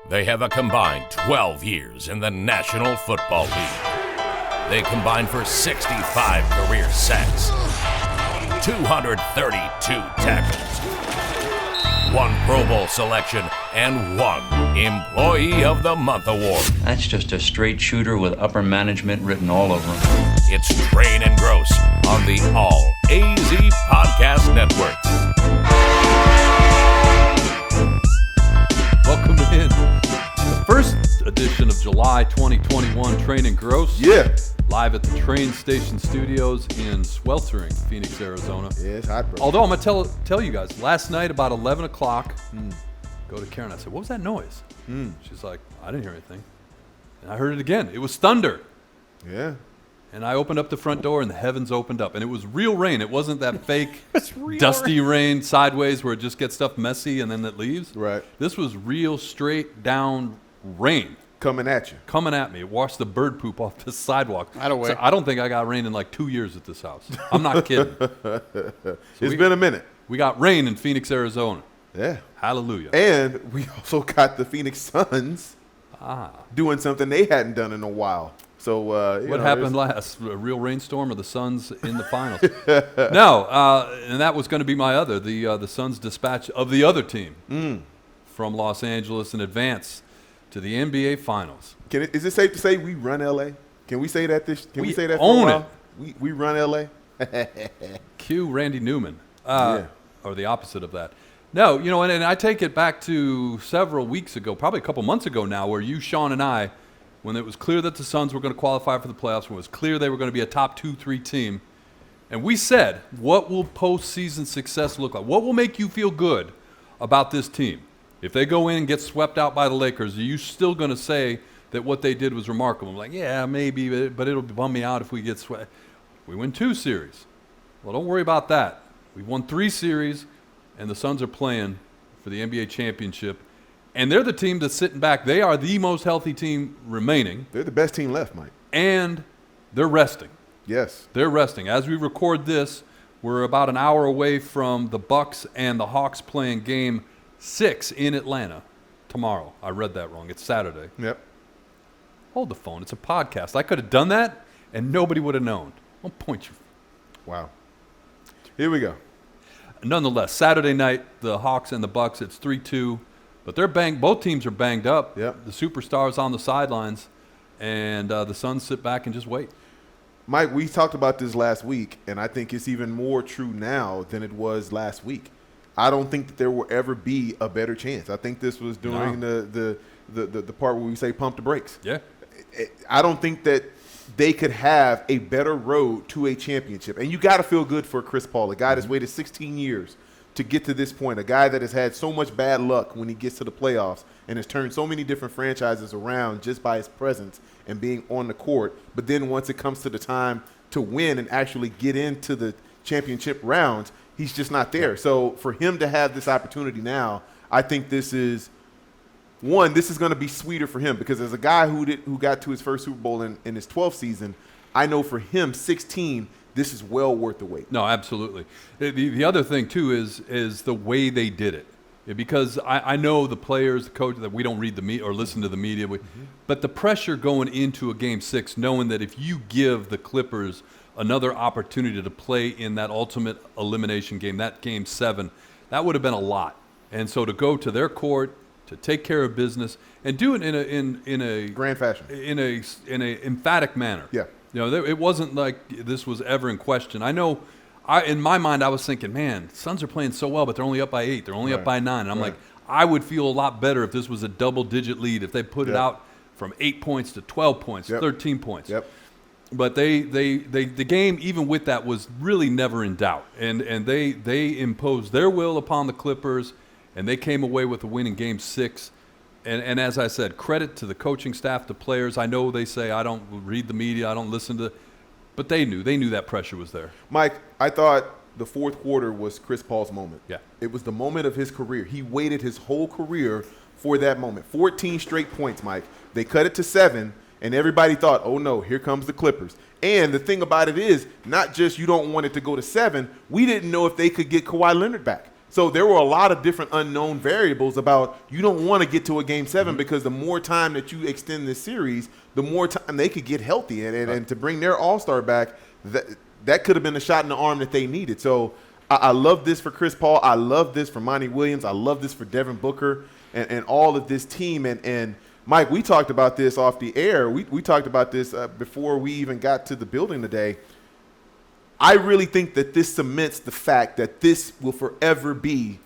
They have a combined 12 years in the National Football League. They combined for 65 career sacks, 232 tackles, 1 Pro Bowl selection, and 1 Employee of the Month award. That's just a straight shooter with upper management written all over him. It's Train and Grose on the All AZ Podcast Network. Welcome in the first edition of July 2021 Train and Grose. Yeah. Live at the train station studios in sweltering Phoenix, Arizona. Yeah, it's hot, bro. Although I'm going to tell you guys, last night about 11 o'clock, go to Karen. I said, what was that noise? She's like, I didn't hear anything. And I heard it again. It was thunder. Yeah. And I opened up the front door and the heavens opened up. And it was real rain. It wasn't that fake dusty rain sideways where it just gets stuff messy and then it leaves. Right. This was real straight down rain. Coming at you. Coming at me. It washed the bird poop off the sidewalk. So I don't think I got rain in like 2 years at this house. I'm not kidding. It's been a minute. We got rain in Phoenix, Arizona. Yeah. Hallelujah. And we also got the Phoenix Suns doing something they hadn't done in a while. So what happened last? A real rainstorm or the Suns in the finals? No, and that was going to be my other, the Suns dispatch of the other team from Los Angeles in advance to the NBA Finals. Is it safe to say we run LA? Can we say that? Can we say that? Own for a while? We run LA. Cue Randy Newman, or the opposite of that. No, and I take it back to several weeks ago, probably a couple months ago now, where you, Sean, and I, when it was clear that the Suns were going to qualify for the playoffs, when it was clear they were going to be a top 2-3 team, and we said, what will postseason success look like? What will make you feel good about this team? If they go in and get swept out by the Lakers, are you still going to say that what they did was remarkable? I'm like, yeah, maybe, but it'll bum me out if we get swept. We win 2 series. Well, don't worry about that. We've won 3 series, and the Suns are playing for the NBA championship. And they're the team that's sitting back. They are the most healthy team remaining. They're the best team left, Mike. And they're resting. Yes. They're resting. As we record this, we're about an hour away from the Bucks and the Hawks playing Game 6 in Atlanta tomorrow. I read that wrong. It's Saturday. Yep. Hold the phone. It's a podcast. I could have done that, and nobody would have known. Don't point your... Wow. Here we go. Nonetheless, Saturday night, the Hawks and the Bucks, it's 3-2. But they're both teams are banged up. Yep. The superstars on the sidelines, and the Suns sit back and just wait. Mike, we talked about this last week, and I think it's even more true now than it was last week. I don't think that there will ever be a better chance. I think this was during the part where we say pump the brakes. Yeah. I don't think that they could have a better road to a championship. And you got to feel good for Chris Paul, a guy that's waited 16 years to get to this point, a guy that has had so much bad luck when he gets to the playoffs and has turned so many different franchises around just by his presence and being on the court. But then once it comes to the time to win and actually get into the championship rounds, he's just not there. So for him to have this opportunity now, I think this is going to be sweeter for him, because as a guy who got to his first Super Bowl in his 12th season, I know for him, 16, this is well worth the wait. No, absolutely. The other thing, too, is the way they did it. Because I know the players, the coach, that we don't read the media or listen to the media, but the pressure going into a Game 6, knowing that if you give the Clippers another opportunity to play in that ultimate elimination game, that Game 7, that would have been a lot. And so to go to their court, to take care of business, and do it in a grand fashion, in a emphatic manner. Yeah. It wasn't like this was ever in question. I know, in my mind, I was thinking, man, Suns are playing so well, but they're only up by 8. They're only up by 9. And I'm like, I would feel a lot better if this was a double-digit lead, if they put it out from 8 points to 12 points, 13 points. Yep. But the game, even with that, was really never in doubt. And they imposed their will upon the Clippers, and they came away with a win in Game 6. And as I said, credit to the coaching staff, the players. I know they say I don't read the media, I don't listen to, but they knew that pressure was there. Mike, I thought the fourth quarter was Chris Paul's moment. Yeah. It was the moment of his career. He waited his whole career for that moment. 14 straight points, Mike. They cut it to 7, and everybody thought, oh no, here comes the Clippers. And the thing about it is, not just you don't want it to go to 7, we didn't know if they could get Kawhi Leonard back. So there were a lot of different unknown variables about you don't want to get to a Game 7 because the more time that you extend this series, the more time they could get healthy. And to bring their all-star back, that could have been a shot in the arm that they needed. So I love this for Chris Paul. I love this for Monty Williams. I love this for Devin Booker and all of this team. And Mike, we talked about this off the air. We talked about this before we even got to the building today. I really think that this cements the fact that this will forever be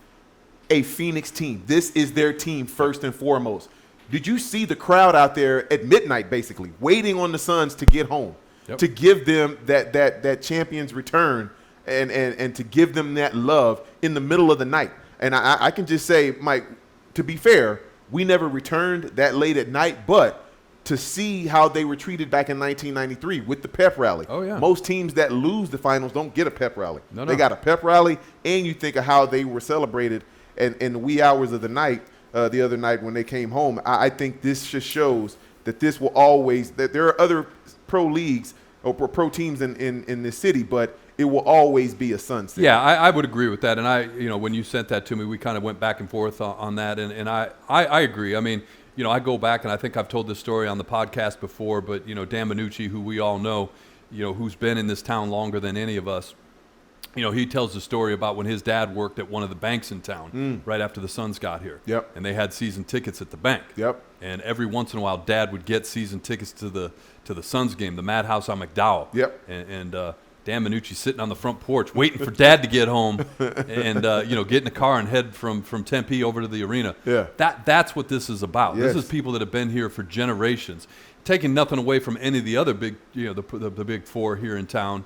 a Phoenix team. This is their team first and foremost. Did you see the crowd out there at midnight, basically, waiting on the Suns to get home, to give them that champion's return and to give them that love in the middle of the night? And I can just say, Mike, to be fair, we never returned that late at night, but to see how they were treated back in 1993 with the pep rally. Oh, yeah. Most teams that lose the finals don't get a pep rally. No. They got a pep rally, and you think of how they were celebrated in the wee hours of the night, the other night when they came home. I think this just shows that this will always – that there are other pro leagues or pro teams in this city, but it will always be a Sun city. Yeah, I would agree with that. And when you sent that to me, we kind of went back and forth on that, and I agree. I mean – I go back, and I think I've told this story on the podcast before, but, Dan Minucci, who we all know, who's been in this town longer than any of us, he tells the story about when his dad worked at one of the banks in town right after the Suns got here. Yep. And they had season tickets at the bank. Yep. And every once in a while, Dad would get season tickets to the Suns game, the Madhouse on McDowell. Yep. And Dan Minucci sitting on the front porch waiting for Dad to get home and, get in the car and head from Tempe over to the arena. Yeah. That's what this is about. Yes. This is people that have been here for generations, taking nothing away from any of the other big, the big four here in town,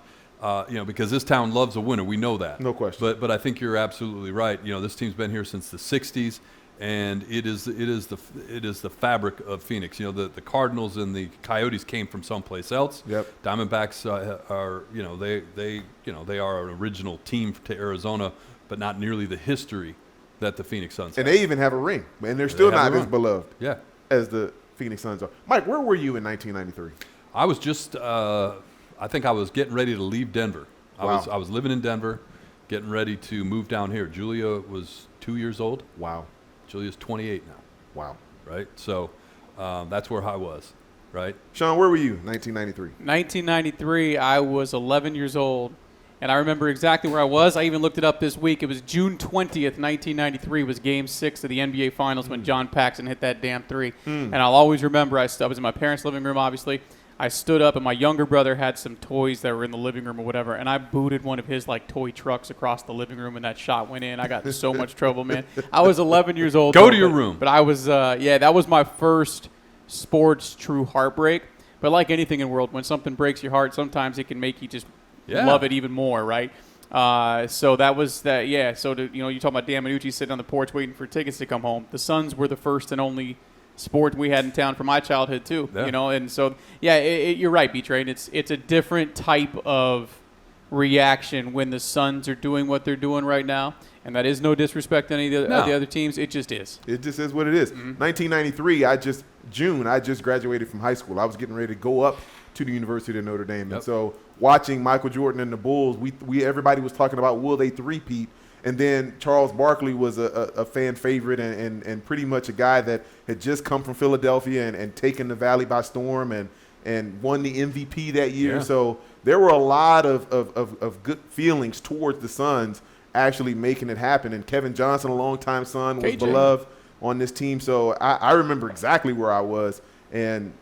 because this town loves a winner. We know that. No question. But I think you're absolutely right. This team's been here since the 60s. And it is the fabric of Phoenix. The Cardinals and the Coyotes came from someplace else. Yep. Diamondbacks are they are an original team to Arizona, but not nearly the history that the Phoenix Suns have. And they even have a ring, and they're still not as beloved as the Phoenix Suns are. Mike, where were you in 1993? I was just I think I was getting ready to leave Denver. Wow. I was living in Denver, getting ready to move down here. Julia was 2 years old. Wow. Julia's 28 now. Wow. Right? So that's where I was, right? Sean, where were you in 1993? 1993, I was 11 years old, and I remember exactly where I was. I even looked it up this week. It was June 20th, 1993 was Game 6 of the NBA Finals when John Paxson hit that damn three. And I'll always remember I was in my parents' living room, obviously. I stood up, and my younger brother had some toys that were in the living room or whatever, and I booted one of his, toy trucks across the living room, and that shot went in. I got in so much trouble, man. I was 11 years old. Go to your room. But I was, that was my first sports true heartbreak. But like anything in the world, when something breaks your heart, sometimes it can make you just love it even more, right? So that was that, yeah. So, you talk about Dan Minucci sitting on the porch waiting for tickets to come home. The Suns were the first and only sport we had in town for my childhood too, and so you're right, B-Train. It's a different type of reaction when the Suns are doing what they're doing right now, and that is no disrespect to any of the other teams. It just is. It just is what it is. 1993, I just graduated from high school. I was getting ready to go up to the University of Notre Dame, and so watching Michael Jordan and the Bulls, everybody was talking about will they three-peat. And then Charles Barkley was a fan favorite and pretty much a guy that had just come from Philadelphia and taken the Valley by storm and won the MVP that year. Yeah. So there were a lot of good feelings towards the Suns actually making it happen. And Kevin Johnson, a longtime Sun, was beloved on this team. So I remember exactly where I was. And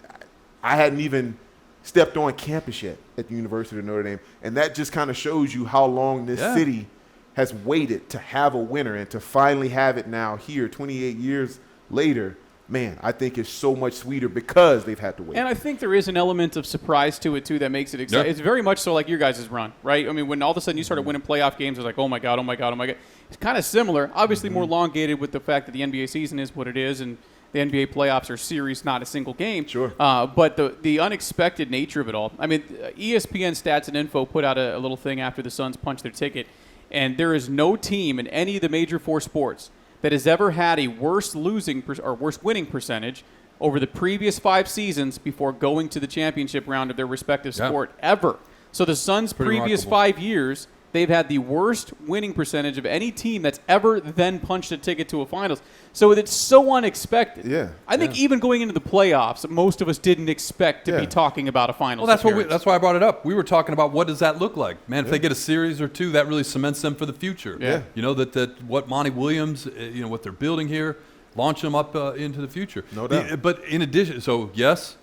I hadn't even stepped on campus yet at the University of Notre Dame. And that just kind of shows you how long this city has waited to have a winner, and to finally have it now here 28 years later, man, I think it's so much sweeter because they've had to wait. And I think there is an element of surprise to it, too, that makes it exciting. Yep. It's very much so like your guys' run, right? I mean, when all of a sudden you started winning playoff games, it was like, oh, my God, oh, my God, oh, my God. It's kind of similar, obviously more elongated with the fact that the NBA season is what it is, and the NBA playoffs are series, not a single game. Sure. But the unexpected nature of it all. I mean, ESPN Stats and Info put out a little thing after the Suns punched their ticket. And there is no team in any of the major four sports that has ever had a worse winning percentage over the previous 5 seasons before going to the championship round of their respective sport ever. So the Suns' previous 5 years they've had the worst winning percentage of any team that's ever then punched a ticket to a finals. So it's so unexpected. Yeah. I think even going into the playoffs, most of us didn't expect to be talking about a finals. Well, that's why I brought it up. We were talking about what does that look like, man. If they get a series or two, that really cements them for the future. Yeah. You know that what Monty Williams, what they're building here, launch them up into the future. No doubt. But in addition, so yes,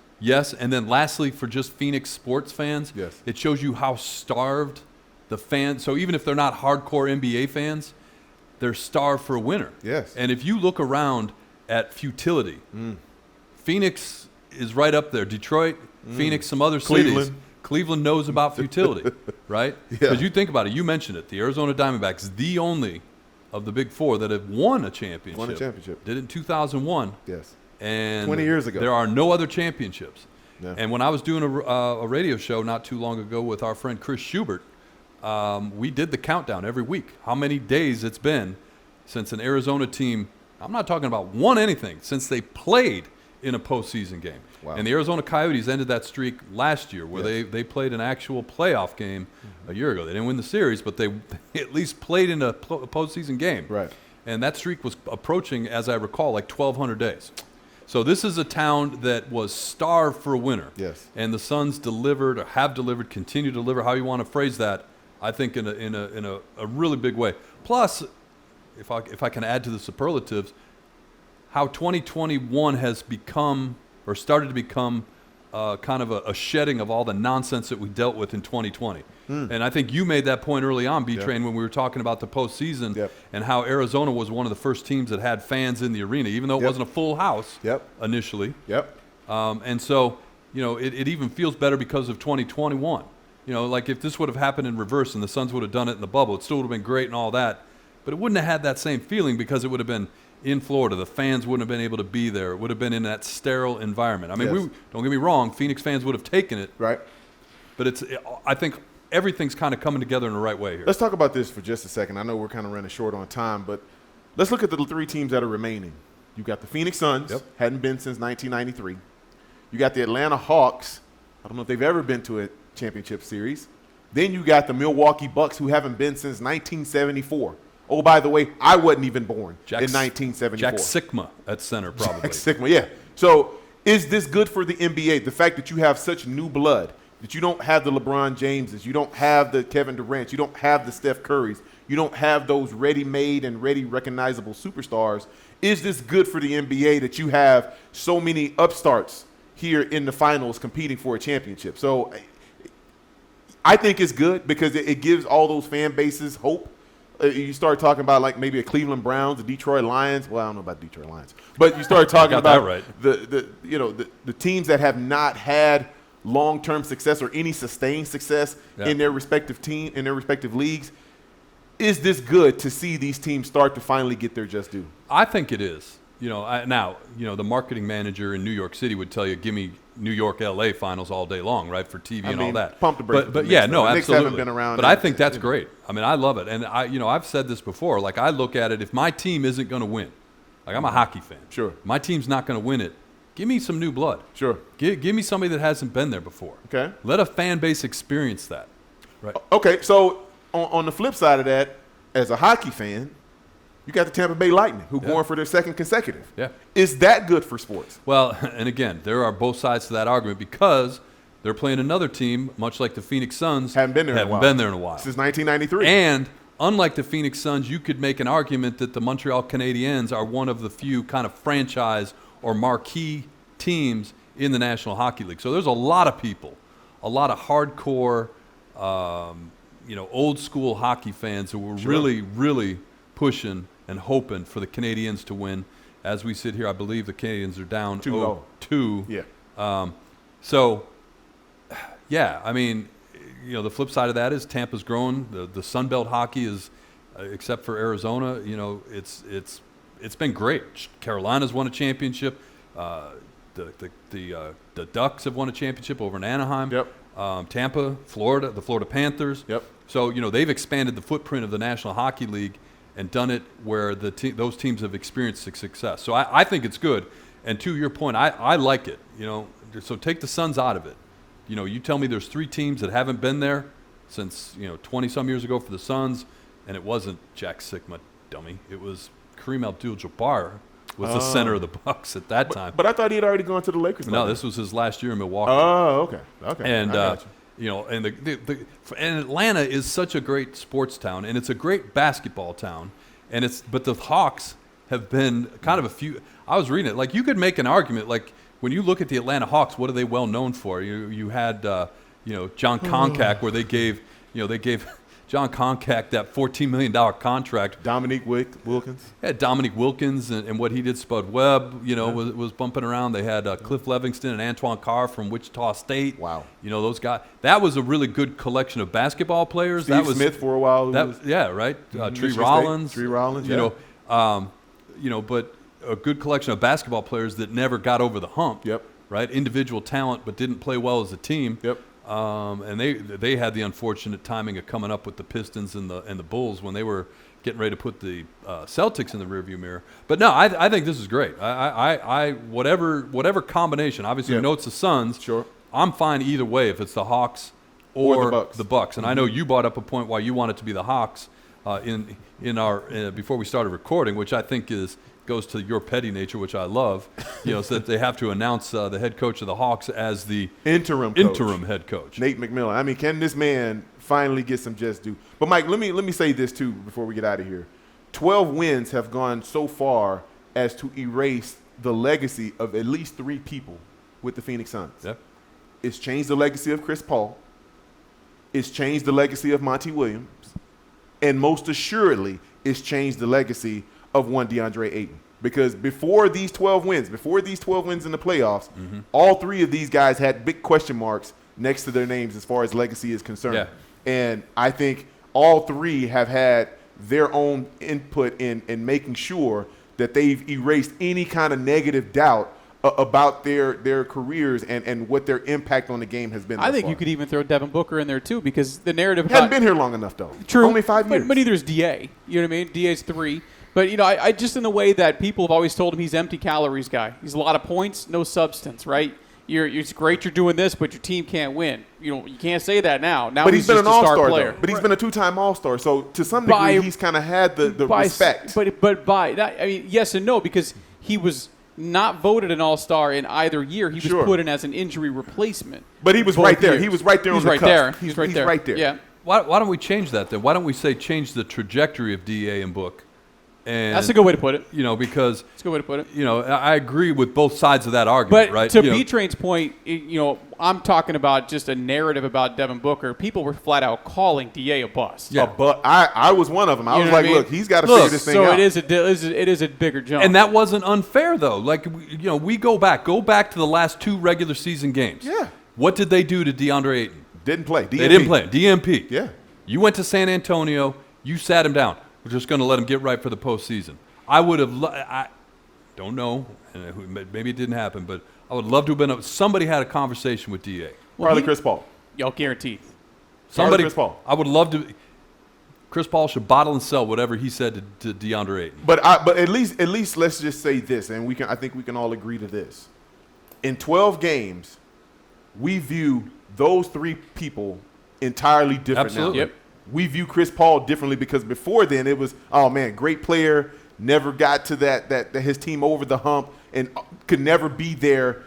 and then lastly, for just Phoenix sports fans, it shows you how starved the fans. So even if they're not hardcore NBA fans, they're starved for a winner. Yes. And if you look around at futility, Phoenix is right up there. Detroit, Phoenix, some other cities. Cleveland knows about futility, right? Because you think about it. You mentioned it. The Arizona Diamondbacks, the only of the Big Four that have won a championship. Won a championship. Did it in 2001. Yes. And 20 years ago. There are no other championships. Yeah. And when I was doing a radio show not too long ago with our friend Chris Schubert, we did the countdown every week. How many days it's been since an Arizona team, I'm not talking about won anything, since they played in a postseason game. Wow. And the Arizona Coyotes ended that streak last year where they played an actual playoff game a year ago. They didn't win the series, but they at least played in a postseason game. Right. And that streak was approaching, as I recall, like 1,200 days. So this is a town that was starved for a winner. Yes. And the Suns delivered, or have delivered, continue to deliver, how you want to phrase that, I think in a really big way. Plus, if I can add to the superlatives, how 2021 has become, or started to become, kind of a shedding of all the nonsense that we dealt with in 2020. And I think you made that point early on, B-Train, when we were talking about the postseason and how Arizona was one of the first teams that had fans in the arena, even though it wasn't a full house initially. And so, it even feels better because of 2021. Like if this would have happened in reverse and the Suns would have done it in the bubble, it still would have been great and all that. But it wouldn't have had that same feeling because it would have been in Florida. The fans wouldn't have been able to be there. It would have been in that sterile environment. I mean, don't get me wrong, Phoenix fans would have taken it. Right. But I think everything's kind of coming together in the right way here. Let's talk about this for just a second. I know we're kind of running short on time, but let's look at the three teams that are remaining. You got the Phoenix Suns, hadn't been since 1993. You got the Atlanta Hawks. I don't know if they've ever been to a championship series. Then you got the Milwaukee Bucks, who haven't been since 1974. Oh, by the way, I wasn't even born in 1974. Jack Sikma at center, probably. Jack Sikma, yeah. So is this good for the NBA? The fact that you have such new blood, that you don't have the LeBron Jameses, you don't have the Kevin Durants, you don't have the Steph Currys, you don't have those ready-made and ready recognizable superstars. Is this good for the NBA that you have so many upstarts here in the finals competing for a championship? So I think it's good because it gives all those fan bases hope. You start talking about like maybe a Cleveland Browns, the Detroit Lions. Well, I don't know about Detroit Lions, but you start talking about the teams that have not had long-term success or any sustained success in their respective team, in their respective leagues. Is this good to see these teams start to finally get their just due? I think it is. The marketing manager in New York City would tell you, give me New York, LA finals all day long, right, for TV and all that. Pump the brakes. But yeah, no, the Knicks absolutely. haven't been around. But I think that's great. I mean, I love it. And I've said this before. Like, I look at it, if my team isn't going to win, like I'm a hockey fan. Sure. My team's not going to win it. Give me some new blood. Sure. Give me somebody that hasn't been there before. Okay. Let a fan base experience that. Right. Okay, so on the flip side of that, as a hockey fan, you got the Tampa Bay Lightning, who going for their second consecutive. Yeah. Is that good for sports? Well, and again, there are both sides to that argument because they're playing another team, much like the Phoenix Suns. Haven't been there in a while. Since 1993. And unlike the Phoenix Suns, you could make an argument that the Montreal Canadiens are one of the few kind of franchise or marquee teams in the National Hockey League. So there's a lot of people, a lot of hardcore, old school hockey fans who were really, really pushing and hoping for the Canadiens to win. As we sit here, I believe the Canadiens are down 2-2. Yeah. I mean, the flip side of that is Tampa's growing. The Sun Belt hockey is, except for Arizona, it's been great. Carolina's won a championship. The Ducks have won a championship over in Anaheim. Yep. Tampa, Florida, the Florida Panthers. Yep. So they've expanded the footprint of the National Hockey League and done it where those teams have experienced success. So I think it's good. And to your point, I like it. So take the Suns out of it. You tell me there's three teams that haven't been there since 20-some years ago for the Suns, and it wasn't Jack Sikma, dummy. It was Kareem Abdul-Jabbar was the center of the Bucks at that time. But I thought he had already gone to the Lakers. No, this was his last year in Milwaukee. Oh, okay. And I got you. and and Atlanta is such a great sports town, and it's a great basketball town, but the Hawks have been kind of a few. I was reading it, like you could make an argument, like when you look at the Atlanta Hawks, what are they well known for? You had John Koncak, where they gave John Koncak that $14 million contract. Dominique Wilkins. Yeah, Dominique Wilkins and what he did. Spud Webb, was bumping around. They had Cliff Levingston and Antoine Carr from Wichita State. Wow. Those guys. That was a really good collection of basketball players. Steve Smith for a while. Tree Rollins. Tree Rollins. But a good collection of basketball players that never got over the hump. Yep. Right. Individual talent, but didn't play well as a team. Yep. And they had the unfortunate timing of coming up with the Pistons and the Bulls when they were getting ready to put the Celtics in the rearview mirror. But no, I think this is great. I whatever combination. Obviously, it's the Suns. Sure. I'm fine either way if it's the Hawks or the Bucks. And I know you brought up a point why you want it to be the Hawks in our before we started recording, which I think goes to your petty nature, which I love, so that they have to announce the head coach of the Hawks as the interim head coach. Nate McMillan. I mean, can this man finally get some just due? But Mike, let me say this too before we get out of here. 12 wins have gone so far as to erase the legacy of at least 3 people with the Phoenix Suns. Yeah. It's changed the legacy of Chris Paul. It's changed the legacy of Monty Williams. And most assuredly, it's changed the legacy of one DeAndre Ayton. Because before these 12 wins in the playoffs, all 3 of these guys had big question marks next to their names as far as legacy is concerned. Yeah. And I think all 3 have had their own input in making sure that they've erased any kind of negative doubt about their careers and what their impact on the game has been. I think you could even throw Devin Booker in there too, because the narrative hasn't been here long enough though. True, only 5 years. But neither is Da. You know what I mean? Da's 3. But I just in the way that people have always told him he's empty calories guy. He's a lot of points, no substance, right? It's great you're doing this, but your team can't win. You can't say that now. Now but he's been just an a star all-star player. But he's been a 2-time all-star, so to some degree he's kind of had the respect. Yes and no, because he was not voted an all-star in either year. He was put in as an injury replacement. But he was right there. He was right there on the cusp. He's right there. Yeah. Why don't we change that then? Why don't we say change the trajectory of DA and Book? And, that's a good way to put it. Because that's a good way to put it. I agree with both sides of that argument, but right? To B-Train's point, I'm talking about just a narrative about Devin Booker. People were flat out calling DA a bust. Yeah, but I was one of them. I was like, look, he's got to figure this thing out. So it is a bigger jump. And that wasn't unfair though. Like we go back to the last 2 regular season games. Yeah. What did they do to DeAndre Ayton? Didn't play. DMP. They didn't play. DMP. Yeah. You went to San Antonio. You sat him down. We're just going to let him get right for the postseason. I would have. I don't know. Maybe it didn't happen, but I would love to have been. Somebody had a conversation with Da. Probably Chris Paul. Y'all guaranteed. Somebody. Chris Paul. I would love to. Chris Paul should bottle and sell whatever he said to DeAndre Ayton. But at least let's just say this, and I think we can all agree to this. In 12 games, we view those 3 people entirely different. Absolutely. Now. Yep. We view Chris Paul differently because before then it was, oh man, great player, never got to that his team over the hump and could never be there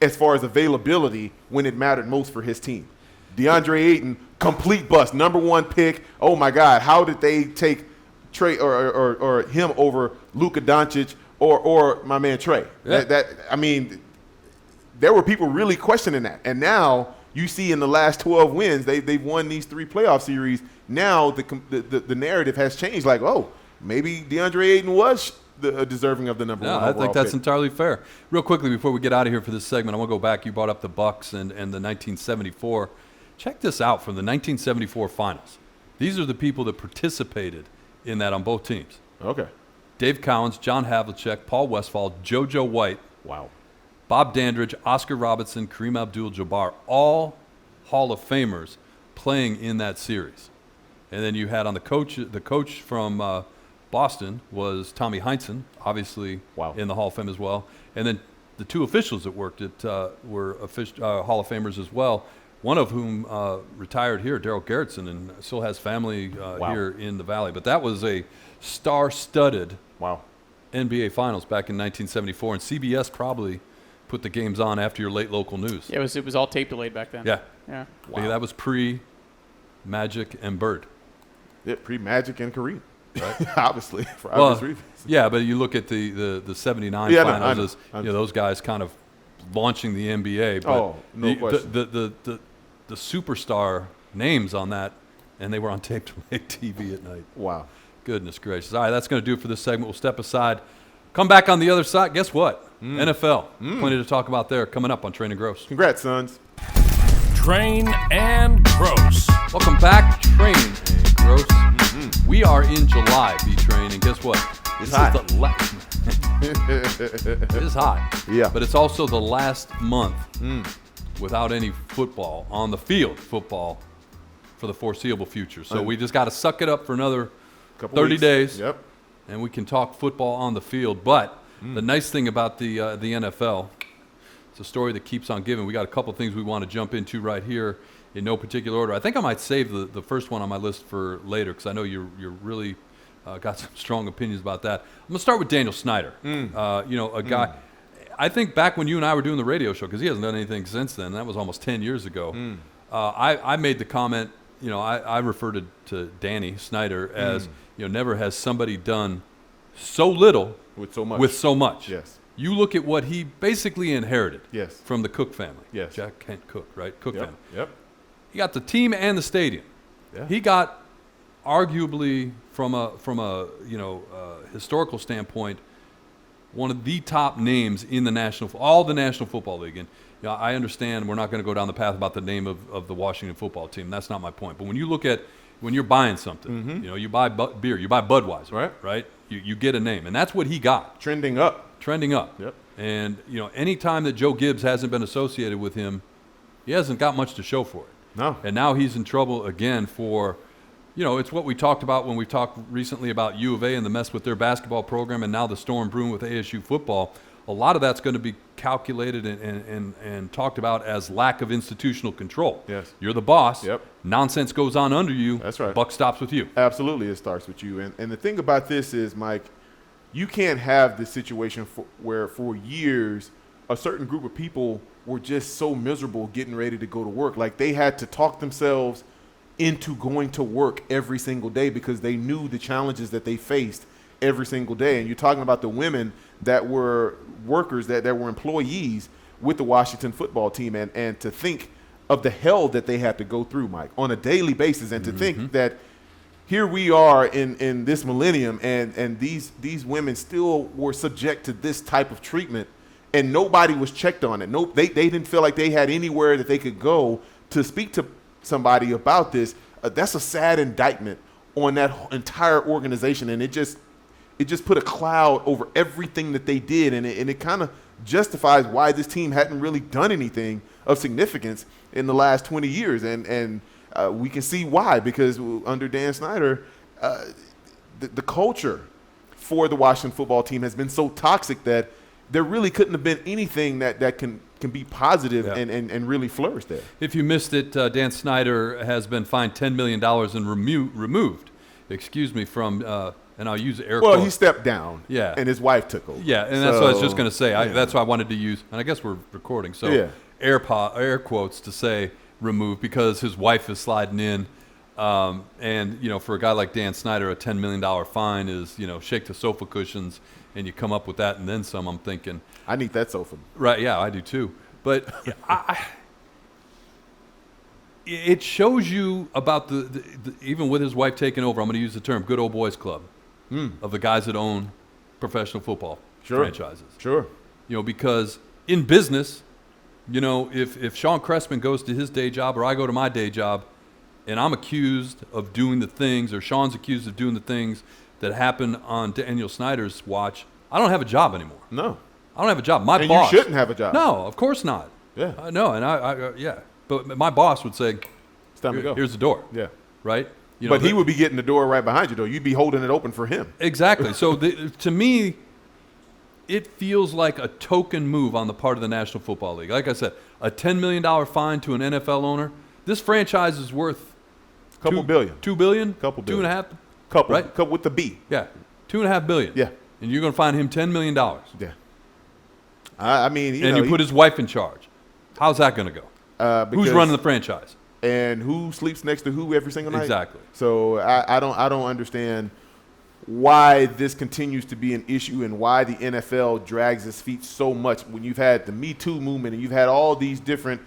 as far as availability when it mattered most for his team. DeAndre Ayton, complete bust, number 1 pick. Oh my God, how did they take Trey or him over Luka Doncic or my man Trey? Yeah. There were people really questioning that, and now you see in the last 12 wins, they've won these 3 playoff series. Now the narrative has changed. Like, oh, maybe DeAndre Ayton was deserving of the number 1 overall I think that's pick. entirely fair. Real quickly before we get out of here for this segment, I want to go back. You brought up the Bucks and the 1974. Check this out from the 1974 finals. These are the people that participated in that on both teams. Okay. Dave Cowens, John Havlicek, Paul Westphal, JoJo White. Wow. Bob Dandridge, Oscar Robertson, Kareem Abdul-Jabbar, all Hall of Famers playing in that series. And then you had on the coach from Boston was Tommy Heinsohn, obviously in the Hall of Fame as well. And then the 2 officials that worked at were Hall of Famers as well. one of whom retired here, Daryl Gerritsen, and still has family here in the Valley. But that was a star-studded NBA Finals back in 1974, and CBS probably put the games on after your late local news. Yeah, it was all tape delayed back then. Yeah. Yeah. Wow. That was pre-Magic and Bird. Yeah, pre-Magic and Kareem. Right. Obviously, for obvious reasons. Yeah, but you look at the 79 finals as those guys kind of launching the NBA. But no question. The superstar names on that, and they were on tape delayed TV at night. Wow. Goodness gracious. All right, that's going to do it for this segment. We'll step aside. Come back on the other side. Guess what? NFL. Plenty to talk about there coming up on Train and Gross. Congrats, Sons. Train and Gross. Welcome back, Train and Gross. We are in July, B-Train, and guess what? It's hot. It is hot. Yeah. But it's also the last month without any football on the field, football for the foreseeable future. So we just got to suck it up for another 30 days. Yep. And we can talk football on the field. But the nice thing about the NFL, it's a story that keeps on giving. We got a couple things we want to jump into right here in no particular order. I think I might save the first one on my list for later because I know you're really got some strong opinions about that. I'm going to start with Daniel Snyder. A guy. I think back when you and I were doing the radio show, because he hasn't done anything since then. That was almost 10 years ago. I made the comment. I referred to Danny Snyder as never has somebody done so little with so much. Yes. You look at what he basically inherited. Yes. From the Cook family. Yes. Jack Kent Cook, right? Cook family. Yep. He got the team and the stadium. Yeah. He got arguably from a historical standpoint one of the top names in the all the National Football League. And I understand we're not going to go down the path about the name of the Washington football team. That's not my point. But when you look at when you're buying something, you buy beer, you buy Budweiser, right? You get a name, and that's what he got. Trending up. Yep. And any time that Joe Gibbs hasn't been associated with him, he hasn't got much to show for it. No. And now he's in trouble again for, it's what we talked about when we talked recently about U of A and the mess with their basketball program, and now the storm brewing with ASU football. A lot of that's going to be calculated and talked about as lack of institutional control. Yes. You're the boss. Yep. Nonsense goes on under you. That's right. Buck stops with you. Absolutely, it starts with you. And the thing about this is, Mike, you can't have this situation where for years a certain group of people were just so miserable getting ready to go to work. Like they had to talk themselves into going to work every single day because they knew the challenges that they faced every single day. And you're talking about the women that were workers, that were employees with the Washington football team, and to think of the hell that they had to go through, Mike, on a daily basis, and to think that here we are in this millennium and these women still were subject to this type of treatment, and nobody was checked on it. They didn't feel like they had anywhere that they could go to speak to somebody about this. That's a sad indictment on that entire organization, and it just put a cloud over everything that they did, and it kind of justifies why this team hadn't really done anything of significance in the last 20 years, and we can see why, because under Dan Snyder, the culture for the Washington football team has been so toxic that there really couldn't have been anything that can be positive and really flourish there. If you missed it, Dan Snyder has been fined $10 million and removed from and I'll use air quotes. Well, he stepped down, yeah, and his wife took over. Yeah, and that's what I was just going to say. That's why I wanted to use, and I guess we're recording, so air quotes to say removed because his wife is sliding in. And, for a guy like Dan Snyder, a $10 million fine is, shake the sofa cushions, and you come up with that and then some. I'm thinking. I need that sofa. Right, yeah, I do too. But it shows you about the even with his wife taking over, I'm going to use the term good old boys club of the guys that own professional football franchises. Sure. Because in business, if Sean Cressman goes to his day job or I go to my day job and I'm accused of doing the things or Sean's accused of doing the things that happened on Daniel Snyder's watch, I don't have a job anymore. No. I don't have a job. My and boss. You shouldn't have a job. No, of course not. Yeah. No, and I But my boss would say, it's time to go. Here's the door. Yeah. Right? But he would be getting the door right behind you, though. You'd be holding it open for him. Exactly. So to me, it feels like a token move on the part of the National Football League. Like I said, a $10 million fine to an NFL owner. This franchise is worth $2 billion. $2 billion? Couple billion. $2.5 billion? Couple, right? Couple with the B. Yeah, $2.5 billion. Yeah. And you're going to fine him $10 million. Yeah. I mean, you put his wife in charge. How's that going to go? Who's running the franchise? And who sleeps next to who every single night? Exactly. So I don't understand why this continues to be an issue and why the NFL drags its feet so much when you've had the Me Too movement and you've had all these different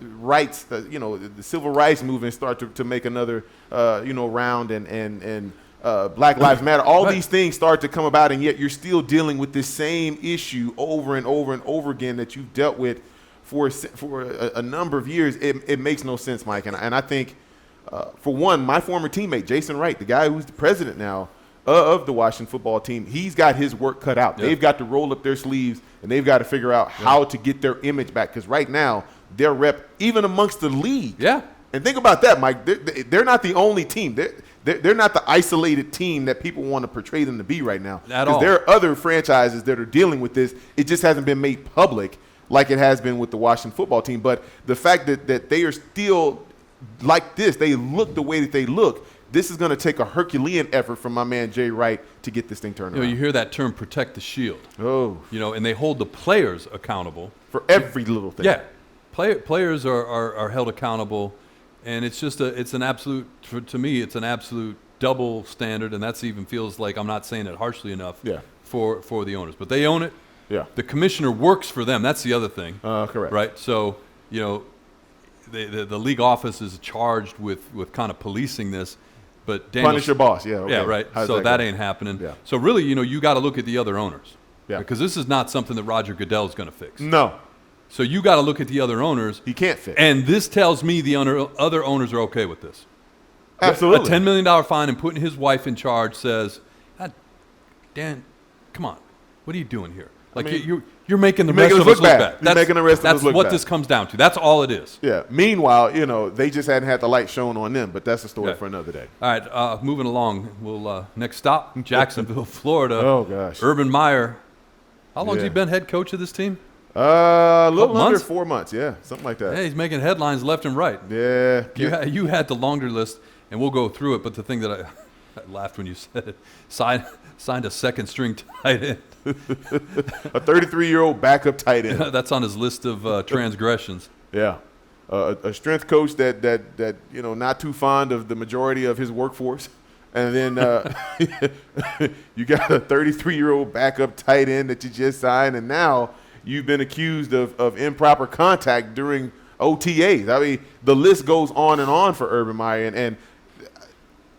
rights, the civil rights movement start to make another, round and Black Lives Matter. All these things start to come about, and yet you're still dealing with this same issue over and over and over again that you've dealt with for a number of years. It makes no sense, Mike. And I think, for one, my former teammate, Jason Wright, the guy who's the president now of the Washington football team, he's got his work cut out. Yep. They've got to roll up their sleeves, and they've got to figure out how to get their image back. Because right now, their rep, even amongst the league. Yeah. And think about that, Mike. They're not the only team. They're not the isolated team that people want to portray them to be right now. Because there are other franchises that are dealing with this. It just hasn't been made public like it has been with the Washington football team. But the fact that they are still like this, they look the way that they look, this is going to take a Herculean effort from my man Jay Wright to get this thing turned around. You hear that term, protect the shield. Oh. And they hold the players accountable. For every little thing. Yeah. Players are held accountable, and it's just an absolute, to me, it's an absolute double standard, and that's even feels like I'm not saying it harshly enough for the owners. But they own it. Yeah. The commissioner works for them. That's the other thing. Correct. Right? So, the league office is charged with kind of policing this. But punish your boss, yeah. Okay. Yeah, right. So that ain't happening. Yeah. So really, you got to look at the other owners. Yeah. Because this is not something that Roger Goodell is going to fix. No. So you got to look at the other owners. He can't fix. And this tells me the other owners are okay with this. Absolutely. A $10 million fine and putting his wife in charge says, Dan, come on, what are you doing here? Like you're making the rest of us look bad. You're making the rest of us look bad. That's what this comes down to. That's all it is. Yeah. Meanwhile, they just hadn't had the light shown on them, but that's a story for another day. All right, moving along. We'll next stop, Jacksonville, Florida. Oh gosh. Urban Meyer. How long has he been head coach of this team? A little under 4 months, something like that. Yeah, he's making headlines left and right. Yeah. You had the longer list, and we'll go through it. But the thing that I laughed when you said it, signed a second-string tight end. A 33-year-old backup tight end. That's on his list of transgressions. Yeah. A strength coach that not too fond of the majority of his workforce. And then you got a 33-year-old backup tight end that you just signed, and now you've been accused of improper contact during OTAs. I mean, the list goes on and on for Urban Meyer, and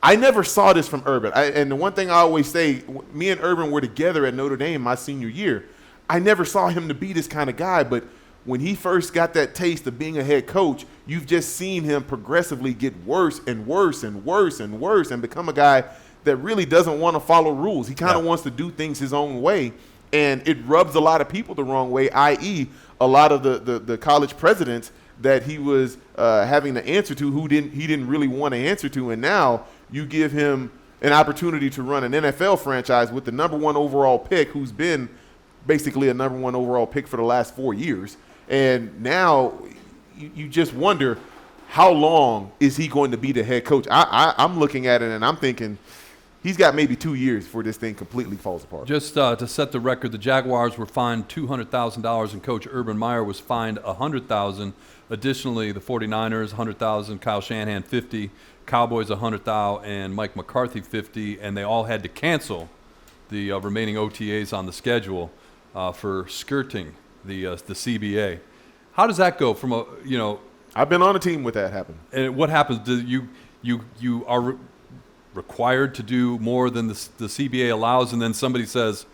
I never saw this from Urban. And the one thing I always say, me and Urban were together at Notre Dame my senior year. I never saw him to be this kind of guy, but when he first got that taste of being a head coach, you've just seen him progressively get worse and worse and worse and worse and become a guy that really doesn't want to follow rules. He kind of wants to do things his own way, and it rubs a lot of people the wrong way, i.e. a lot of the college presidents that he was having to answer to he didn't really want to answer to, and now you give him an opportunity to run an NFL franchise with the number one overall pick, who's been basically a number one overall pick for the last 4 years. And now you just wonder, how long is he going to be the head coach? I'm looking at it and I'm thinking he's got maybe 2 years before this thing completely falls apart. Just to set the record, the Jaguars were fined $200,000 and Coach Urban Meyer was fined $100,000. Additionally, the 49ers, $100,000, Kyle Shanahan, $50,000, Cowboys, $100,000, and Mike McCarthy, $50,000, and they all had to cancel the remaining OTAs on the schedule for skirting the CBA. How does that go from I've been on a team with that happen. And what happens? Do you are required to do more than the CBA allows, and then somebody says,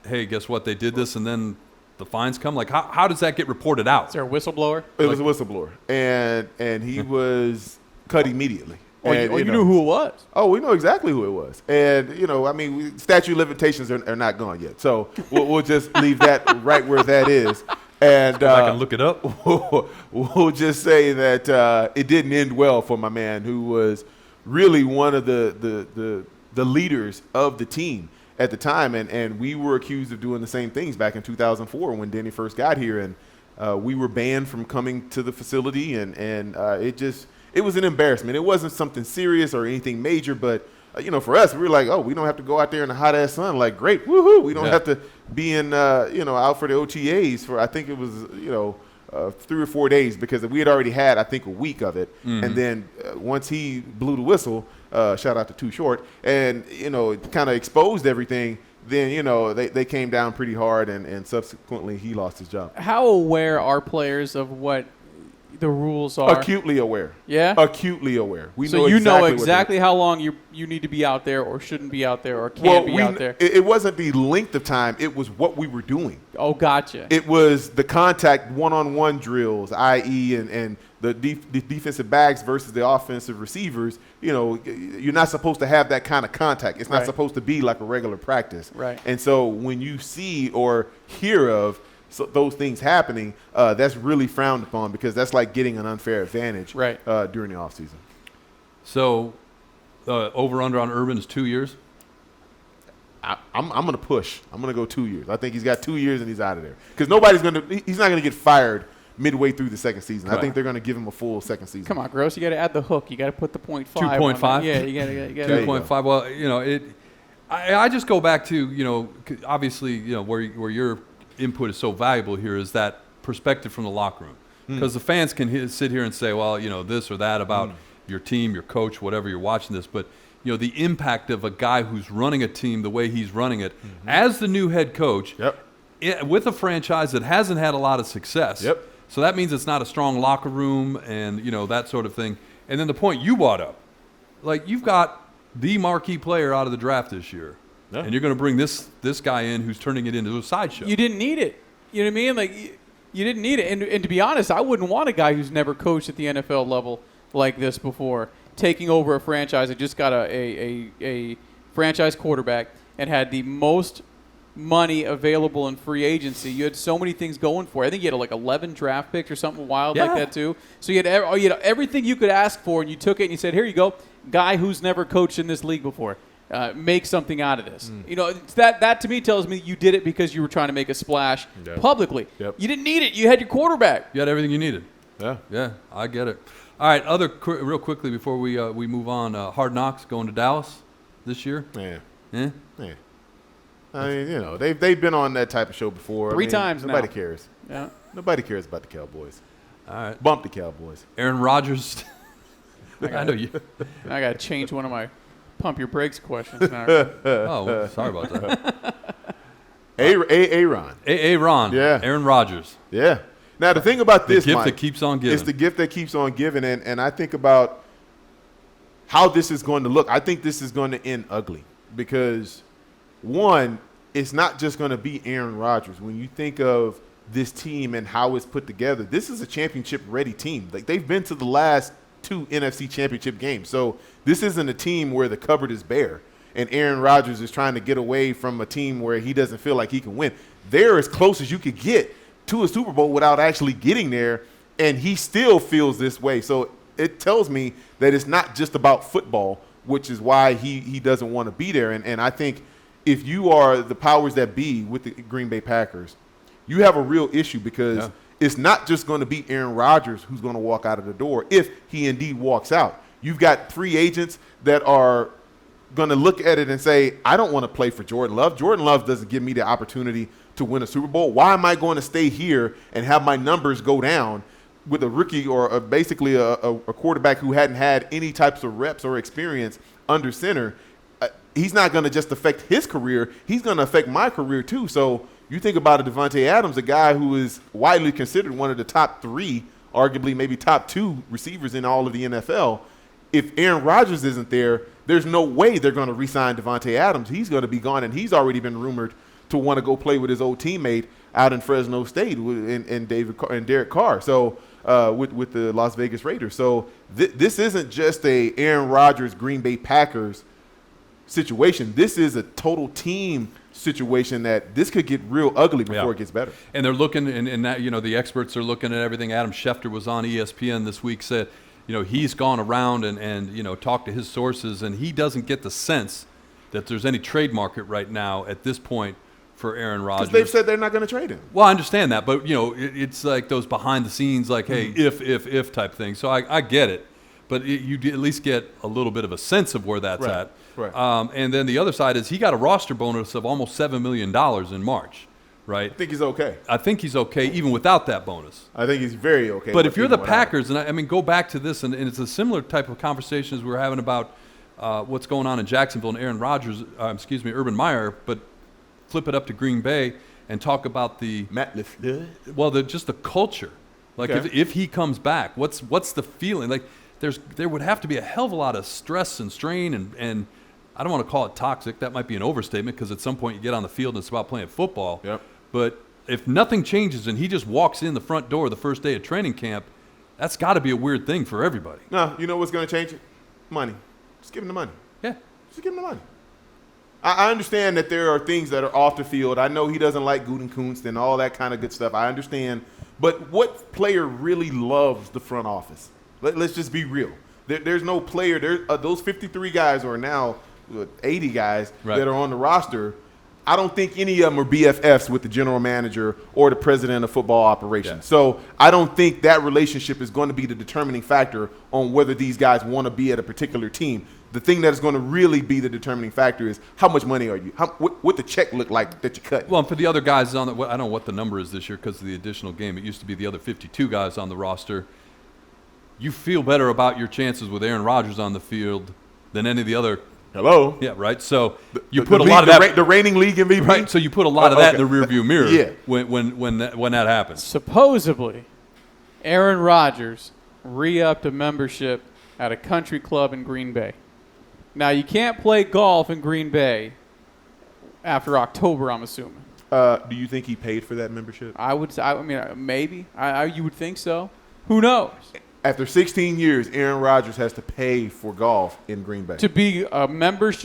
"Hey, guess what? They did this," and then the fines come? Like, how does that get reported out? Is there a whistleblower? It was a whistleblower, and he was cut immediately. And, you knew who it was. Oh, we know exactly who it was. And, statute of limitations are not gone yet. So we'll just leave that right where that is. And I can look it up. We'll just say that it didn't end well for my man, who was really one of the leaders of the team. at the time, and we were accused of doing the same things back in 2004 when Denny first got here, and we were banned from coming to the facility, and it was an embarrassment. It wasn't something serious or anything major, but for us, we were like, oh, we don't have to go out there in the hot ass sun. Like, great, woohoo! We don't have to be in out for the OTAs for, I think it was 3 or 4 days, because we had already had, I think, a week of it. Mm-hmm. And then once he blew the whistle, shout out to Too Short, and it kind of exposed everything. Then they came down pretty hard, and subsequently he lost his job. How aware are players of what the rules are? Acutely aware. Yeah? Acutely aware. So you know exactly how long you need to be out there, or shouldn't be out there, or can't be out there. It wasn't the length of time. It was what we were doing. Oh, gotcha. It was the contact one-on-one drills, i.e. and the defensive backs versus the offensive receivers. You're not supposed to have that kind of contact. It's not supposed to be like a regular practice. Right. And so when you see or hear of those things happening, that's really frowned upon, because that's like getting an unfair advantage during the offseason. So over-under on Urban is 2 years? I'm going to push. I'm going to go 2 years. I think he's got 2 years and he's out of there. Because he's not going to get fired midway through the second season. Right. I think they're going to give him a full second season. Come on, Grose. You got to add the hook. You got to put the 0.5. 2.5? Yeah, you got to. 2.5. Well, I just go back to, obviously, where your input is so valuable here is that perspective from the locker room. Because the fans can sit here and say, well, this or that about your team, your coach, whatever you're watching this. But, the impact of a guy who's running a team the way he's running it as the new head coach with a franchise that hasn't had a lot of success. Yep. So that means it's not a strong locker room and, that sort of thing. And then the point you brought up, like, you've got the marquee player out of the draft this year. Yeah. And you're going to bring this guy in who's turning it into a sideshow. You didn't need it. You know what I mean? Like, you didn't need it. And to be honest, I wouldn't want a guy who's never coached at the NFL level like this before, taking over a franchise that just got a franchise quarterback and had the most money available in free agency. You had so many things going for you. I think you had like 11 draft picks or something wild like that too. So you had everything you could ask for, and you took it and you said, here you go, guy who's never coached in this league before. Make something out of this. That to me tells me you did it because you were trying to make a splash publicly. Yep. You didn't need it. You had your quarterback. You had everything you needed. Yeah, I get it. All right, real quickly before we move on, Hard Knocks going to Dallas this year. Yeah. I mean, they've been on that type of show before. Three times nobody now. cares. Yeah. Nobody cares about the Cowboys. All right. Bump the Cowboys. Aaron Rodgers. I know you. I got to change one of my pump your brakes questions now. Oh, sorry about that. Aaron. Aaron. Yeah. Aaron Rodgers. Yeah. Now, the thing about this, the gift Mike, that keeps on giving. It's the gift that keeps on giving, and I think about how this is going to look. I think this is going to end ugly because, one, it's not just going to be Aaron Rodgers. When you think of this team and how it's put together, this is a championship-ready team. Like, they've been to the last 2 NFC championship games. So this isn't a team where the cupboard is bare and Aaron Rodgers is trying to get away from a team where he doesn't feel like he can win. They're as close as you could get to a Super Bowl without actually getting there, and he still feels this way. So it tells me that it's not just about football, which is why he doesn't want to be there. And I think if you are the powers that be with the Green Bay Packers, you have a real issue because it's not just going to be Aaron Rodgers who's going to walk out of the door if he indeed walks out. You've got free agents that are going to look at it and say, I don't want to play for Jordan Love. Jordan Love doesn't give me the opportunity to win a Super Bowl. Why am I going to stay here and have my numbers go down with a rookie or basically a quarterback who hadn't had any types of reps or experience under center? He's not going to just affect his career. He's going to affect my career too. So you think about a Devontae Adams, a guy who is widely considered one of the top 3, arguably maybe top 2 receivers in all of the NFL. If Aaron Rodgers isn't there, there's no way they're going to re-sign Devontae Adams. He's going to be gone, and he's already been rumored to want to go play with his old teammate out in Fresno State and Derek Carr. So with the Las Vegas Raiders. So this isn't just a Aaron Rodgers Green Bay Packers situation. This is a total team situation that this could get real ugly before it gets better. And they're looking, and that, the experts are looking at everything. Adam Schefter was on ESPN this week, said, he's gone around and talked to his sources, and he doesn't get the sense that there's any trade market right now at this point for Aaron Rodgers. Because they've said they're not going to trade him. Well, I understand that, but it's like those behind the scenes, like, hey, if type thing. So I get it, but you at least get a little bit of a sense of where that's at. Right. And then the other side is he got a roster bonus of almost $7 million in March, right? I think he's okay. I think he's okay even without that bonus. I think he's very okay. But if you're the Packers, and I mean, go back to this, and it's a similar type of conversation as we were having about what's going on in Jacksonville and Aaron Rodgers, Urban Meyer, but flip it up to Green Bay and talk about Matt LaFleur. Well, just the culture. Like if he comes back, what's the feeling? Like there would have to be a hell of a lot of stress and strain, and I don't want to call it toxic. That might be an overstatement because at some point you get on the field and it's about playing football. Yep. But if nothing changes and he just walks in the front door the first day of training camp, that's got to be a weird thing for everybody. No, you know what's going to change it? Money. Just give him the money. Yeah. Just give him the money. I understand that there are things that are off the field. I know he doesn't like Gutekunst and all that kind of good stuff. I understand. But what player really loves the front office? Let's just be real. There's no player. Those 53 guys are now 80 guys that are on the roster. I don't think any of them are BFFs with the general manager or the president of football operations. Yeah. So I don't think that relationship is going to be the determining factor on whether these guys want to be at a particular team. The thing that is going to really be the determining factor is how much money are you? What the check look like that you cut? Well, and for the other guys I don't know what the number is this year because of the additional game. It used to be the other 52 guys on the roster. You feel better about your chances with Aaron Rodgers on the field than any of the other. Hello. Yeah, right. So you put a lot of that. The reigning league MVP. Right. So you put a lot of that in the rearview mirror. When that happens. Supposedly, Aaron Rodgers re-upped a membership at a country club in Green Bay. Now you can't play golf in Green Bay after October, I'm assuming. Do you think he paid for that membership? I mean, maybe. You would think so. Who knows? After 16 years, Aaron Rodgers has to pay for golf in Green Bay to be a member of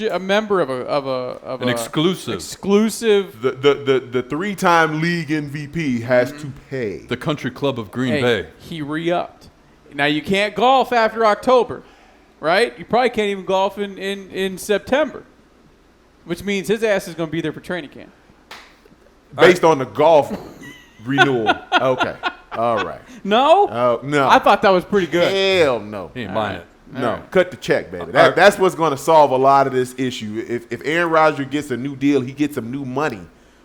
an exclusive. The 3-time league MVP has to pay. The country club of Green Bay. He re-upped. Now you can't golf after October, right? You probably can't even golf in September, which means his ass is going to be there for training camp. Based on the golf renewal. Okay. All right. No? No. I thought that was pretty good. Hell no. He ain't buying it. No. Cut the check, baby. That's what's going to solve a lot of this issue. If Aaron Rodgers gets a new deal, he gets some new money.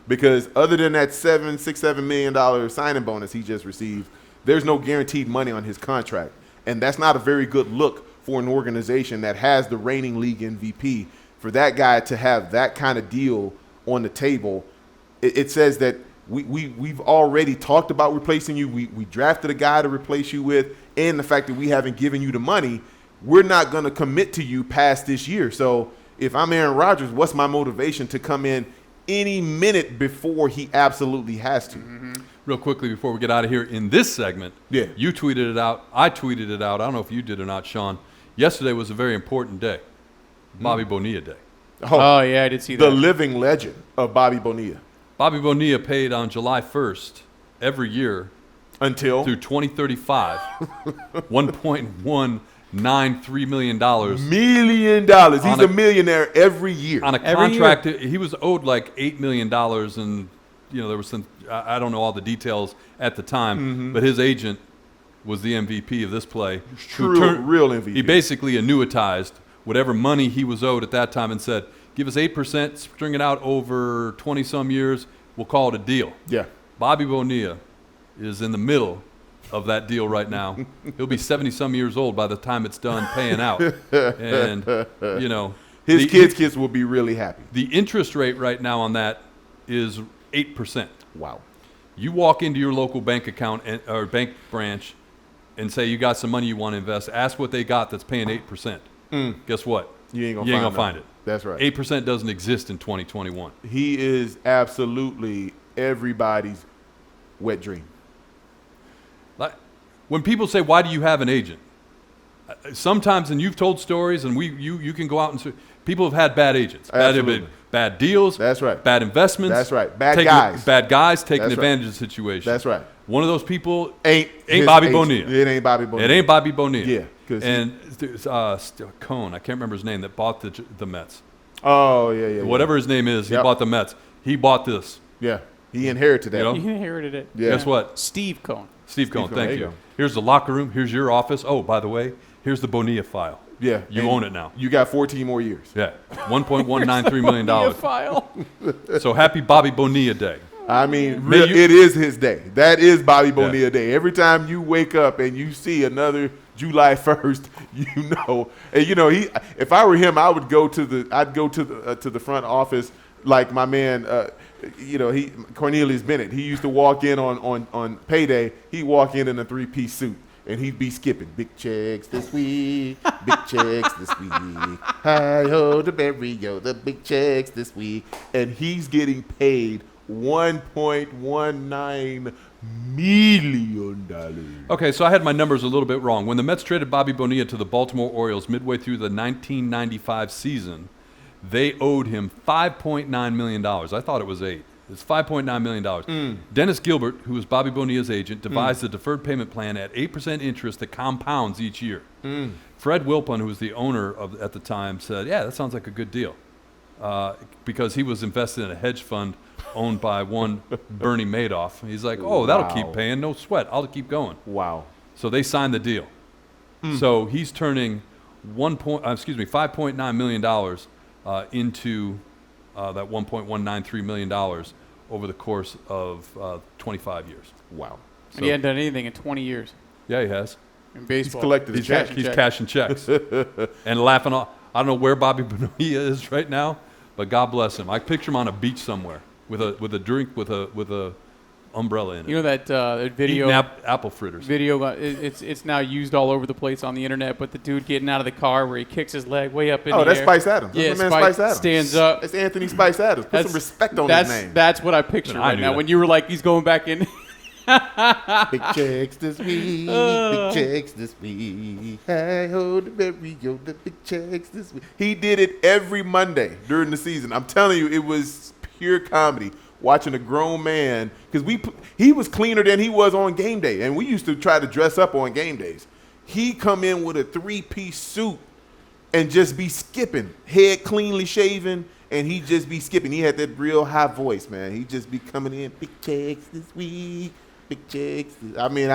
Because other than that $7 million signing bonus he just received, there's no guaranteed money on his contract. And that's not a very good look for an organization that has the reigning league MVP. For that guy to have that kind of deal on the table, it says that we've already talked about replacing you. We drafted a guy to replace you with, and the fact that we haven't given you the money, we're not going to commit to you past this year. So if I'm Aaron Rodgers, what's my motivation to come in any minute before he absolutely has to? Mm-hmm. Real quickly before we get out of here in this segment, you tweeted it out. I tweeted it out. I don't know if you did or not, Sean. Yesterday was a very important day, Bobby Bonilla Day. Oh, yeah, I did see that. The living legend of Bobby Bonilla. Bobby Bonilla paid on July 1st every year until through 2035, $1.193 million. He's a millionaire every year. On a contract, he was owed like $8 million, and there was some. I don't know all the details at the time, but his agent was the MVP of this play. Real MVP. He basically annuitized whatever money he was owed at that time and said, give us 8%, string it out over 20-some years, we'll call it a deal. Yeah. Bobby Bonilla is in the middle of that deal right now. He'll be 70-some years old by the time it's done paying out. And, his kids will be really happy. The interest rate right now on that is 8%. Wow. You walk into your local bank account or bank branch and say you got some money you want to invest, ask what they got that's paying 8%. Guess what? You ain't gonna find it. That's right. 8% doesn't exist in 2021. He is absolutely everybody's wet dream. Like, when people say, "Why do you have an agent?" Sometimes, and you've told stories, and you can go out and people have had bad agents, bad deals. That's right. Bad investments. That's right. Bad guys taking advantage of the situation. That's right. One of those people ain't Bobby Bonilla. It ain't Bobby Bonilla. It ain't Bobby Bonilla. Yeah. And there's Cohn, I can't remember his name, that bought the Mets. Oh, yeah. Whatever his name is, he Yep. bought the Mets. He bought this. Yeah. He inherited that. You know? You inherited it. Yeah. Guess what? Steve Cohen. Steve Cohen, Cohen, thank there you. you go. Here's the locker room. Here's your office. Oh, by the way, here's the Bonilla file. Yeah. You and own it now. You got 14 more years. Yeah, $1.193 million. Bonilla file. So happy Bobby Bonilla Day. I mean, May you- it is his day. That is Bobby Bonilla Day. Every time you wake up and you see another July 1st, you know. And you know, if I were him, I would go to the front office like my man. Cornelius Bennett. He used to walk in on payday. He'd walk in a 3-piece suit. And he'd be skipping big checks this week, big checks this week. Hi ho the Berrio, the big checks this week, and he's getting paid $1.19 million. Okay, so I had my numbers a little bit wrong. When the Mets traded Bobby Bonilla to the Baltimore Orioles midway through the 1995 season, they owed him $5.9 million. I thought it was $8 million. It's $5.9 million. Dennis Gilbert, who was Bobby Bonilla's agent, devised a deferred payment plan at 8% interest that compounds each year. Fred Wilpon, who was the owner at the time, said, yeah, that sounds like a good deal. Because he was invested in a hedge fund owned by one Bernie Madoff. He's like, oh, that'll keep paying. No sweat. I'll keep going. Wow. So they signed the deal. So he's turning $5.9 million into that $1.193 million over the course of 25 years. Wow. And he hadn't done anything in 20 years Yeah, he has. in He's baseball. collected his check. He's cashing checks and laughing off. I don't know where Bobby Bonilla is right now, but God bless him. I picture him on a beach somewhere with a drink with a umbrella in it. You know that video? Eating apple fritters. It's now used all over the place on the internet. But the dude getting out of the car where he kicks his leg way up in the air. Oh, that's Spice Adams. That's Yeah, my man Spice Adams. stands up. That's Anthony Spice Adams. Put some respect on his name. That's what I picture I right knew now. that. When you were like, he's going back in. Big checks this week. Big checks this week. Hi ho the Berrio, the big checks this week. He did it every Monday during the season. I'm telling you, it was pure comedy. Watching a grown man, because he was cleaner than he was on game day, and we used to try to dress up on game days. He come in with a 3-piece suit and just be skipping, head cleanly shaven, and he just be skipping. He had that real high voice, man. He just be coming in, big checks this week, big checks. I mean,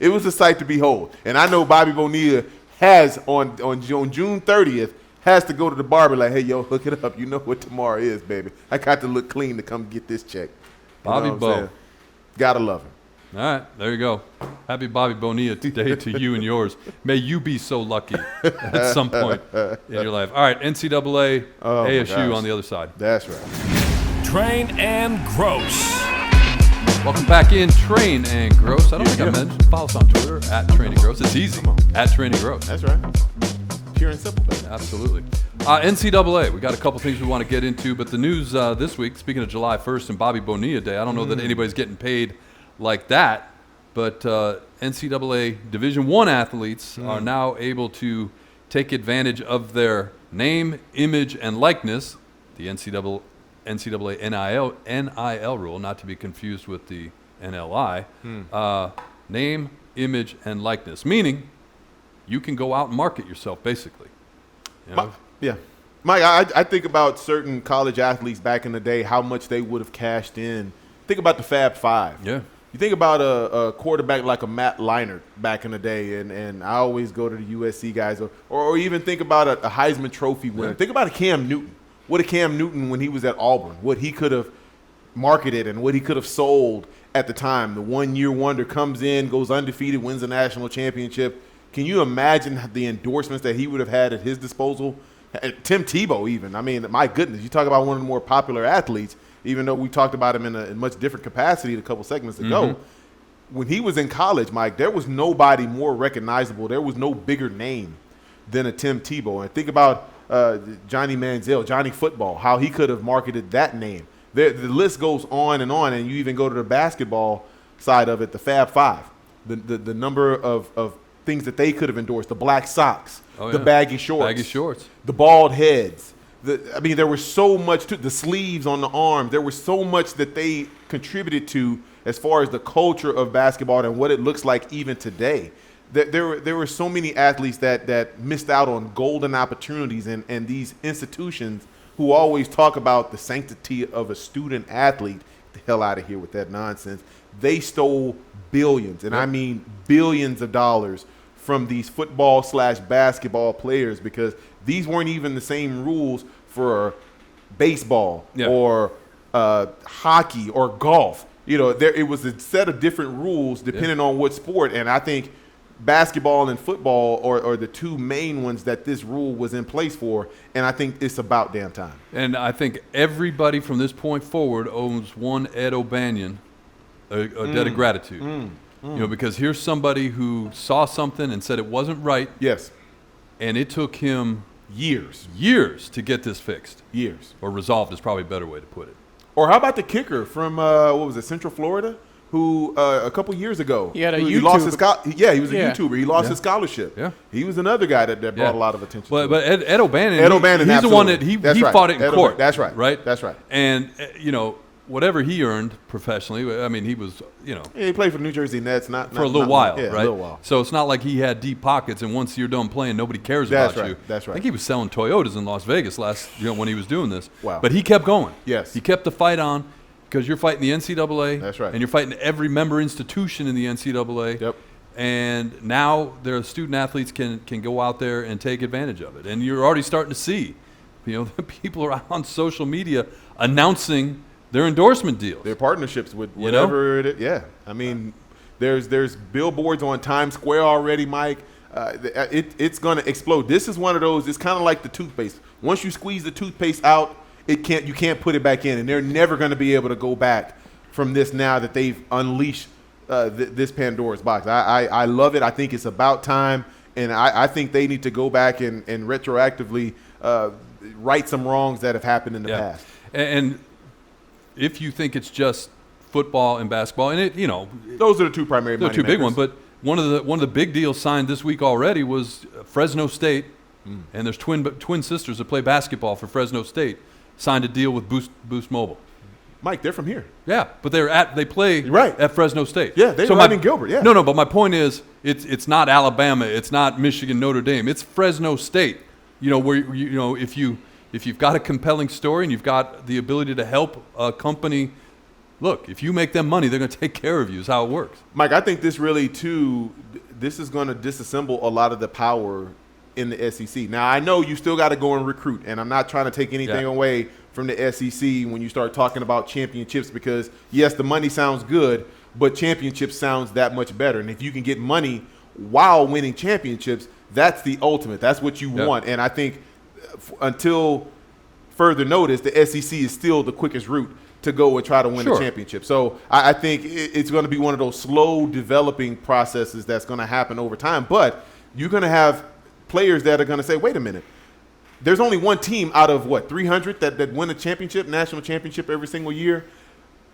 it was a sight to behold. And I know Bobby Bonilla has on June 30th. Has to go to the barber like, hey, yo, hook it up. You know what tomorrow is, baby. I got to look clean to come get this check. Bobby Bo. Gotta love him. All right, there you go. Happy Bobby Bonilla Day to you and yours. May you be so lucky at some point in your life. All right, NCAA, ASU on the other side. That's right. Train and Gross. Welcome back in, Train and Gross. I don't think I mentioned. Follow us on Twitter, @Train and Gross. It's easy, @Train and Gross. That's right. Pure and simple, baby. Absolutely. NCAA, we got a couple things we want to get into, but the news this week, speaking of July 1st and Bobby Bonilla Day, I don't know that anybody's getting paid like that, but NCAA Division I athletes are now able to take advantage of their name, image, and likeness, the NCAA NIL rule, not to be confused with the NLI, name, image, and likeness, meaning you can go out and market yourself, basically. You know? Mike, I think about certain college athletes back in the day, how much they would have cashed in. Think about the Fab Five. Yeah. You think about a quarterback like a Matt Leinart back in the day, and I always go to the USC guys, or even think about a Heisman Trophy winner. Yeah. Think about a Cam Newton. What a Cam Newton when he was at Auburn, what he could have marketed and what he could have sold at the time. The one-year wonder comes in, goes undefeated, wins a national championship. Can you imagine the endorsements that he would have had at his disposal? Tim Tebow even. I mean, my goodness, you talk about one of the more popular athletes, even though we talked about him in a much different capacity a couple segments ago. When he was in college, Mike, there was nobody more recognizable. There was no bigger name than a Tim Tebow. And think about Johnny Manziel, Johnny Football, how he could have marketed that name. The list goes on, and you even go to the basketball side of it, the Fab Five, the number of things that they could have endorsed, the black socks, the baggy shorts, the bald heads. There was so much to the sleeves on the arms. There was so much that they contributed to as far as the culture of basketball and what it looks like even today. There were so many athletes that missed out on golden opportunities, and these institutions who always talk about the sanctity of a student athlete, get the hell out of here with that nonsense. They stole billions, and I mean billions of dollars from these football/basketball players, because these weren't even the same rules for baseball or hockey or golf. You know, it was a set of different rules depending on what sport, and I think basketball and football are the two main ones that this rule was in place for, and I think it's about damn time. And I think everybody from this point forward owes one Ed O'Banion a debt of gratitude. You know, because here's somebody who saw something and said it wasn't right. Yes. And it took him years to get this fixed. Years. Or resolved is probably a better way to put it. Or how about the kicker from, Central Florida, who a couple years ago. He had a he YouTube. lost his he was a YouTuber. He lost his scholarship. Yeah. He was another guy that brought a lot of attention to it. But Ed O'Bannon, he's the one that he fought it in court. That's right. Right? That's right. And, you know, whatever he earned professionally, I mean, he was, you know. Yeah, he played for the New Jersey Nets for a little while, right? A little while. So it's not like he had deep pockets, and once you're done playing, nobody cares about you. That's right. I think he was selling Toyotas in Las Vegas when he was doing this. Wow. But he kept going. Yes. He kept the fight on, because you're fighting the NCAA. That's right. And you're fighting every member institution in the NCAA. Yep. And now their student athletes can go out there and take advantage of it. And you're already starting to see, you know, people are on social media announcing their endorsement deals. Their partnerships with whatever it is. Yeah. I mean, there's billboards on Times Square already, Mike. It's going to explode. This is one of those, it's kind of like the toothpaste. Once you squeeze the toothpaste out, you can't put it back in, and they're never going to be able to go back from this now that they've unleashed this Pandora's box. I love it. I think it's about time, and I think they need to go back and retroactively right some wrongs that have happened in the past. And if you think it's just football and basketball, and it, you know, those are the two primary money two big makers. ones. But one of the big deals signed this week already was Fresno State, and there's twin sisters that play basketball for Fresno State, signed a deal with Boost Mobile. Mike, they're from here. Yeah, but they play at Fresno State. Yeah, they're right in Gilbert. Yeah. No, but my point is, it's not Alabama, it's not Michigan, Notre Dame, it's Fresno State. You know, where if you've got a compelling story and you've got the ability to help a company, look, if you make them money, they're going to take care of you. Is how it works. Mike, I think this really this is going to disassemble a lot of the power in the SEC. Now, I know you still got to go and recruit, and I'm not trying to take anything away from the SEC when you start talking about championships, because, yes, the money sounds good, but championships sounds that much better. And if you can get money while winning championships, that's the ultimate. That's what you want. And I think until further notice, the SEC is still the quickest route to go and try to win a championship. So I think it's going to be one of those slow developing processes that's going to happen over time. But you're going to have players that are going to say, wait a minute, there's only one team out of 300 that win a championship, national championship every single year.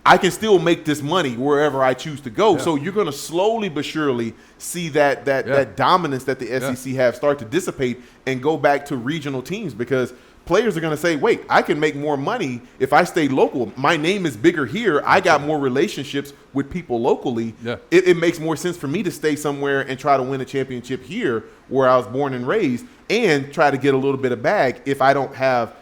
I can still make this money wherever I choose to go. So you're going to slowly but surely see that dominance that the SEC have start to dissipate and go back to regional teams, because players are going to say, wait, I can make more money if I stay local. My name is bigger here. I got more relationships with people locally. Yeah. It makes more sense for me to stay somewhere and try to win a championship here where I was born and raised, and try to get a little bit of bag if I don't have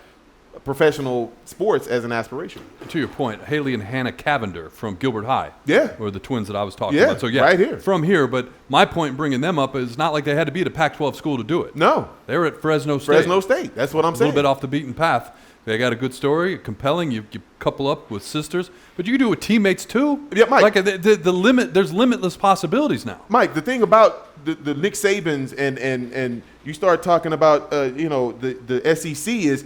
professional sports as an aspiration. To your point, Haley and Hannah Cavender from Gilbert High. Yeah. Were the twins that I was talking about. So, right here. From here. But my point in bringing them up is not like they had to be at a Pac-12 school to do it. No. They were at Fresno State. Fresno State. That's what I'm saying. A little bit off the beaten path. They got a good story, compelling. You couple up with sisters. But you can do it with teammates, too. Yeah, Mike. Like the limit, there's limitless possibilities now. Mike, the thing about the Nick Sabans and you start talking about, the SEC is,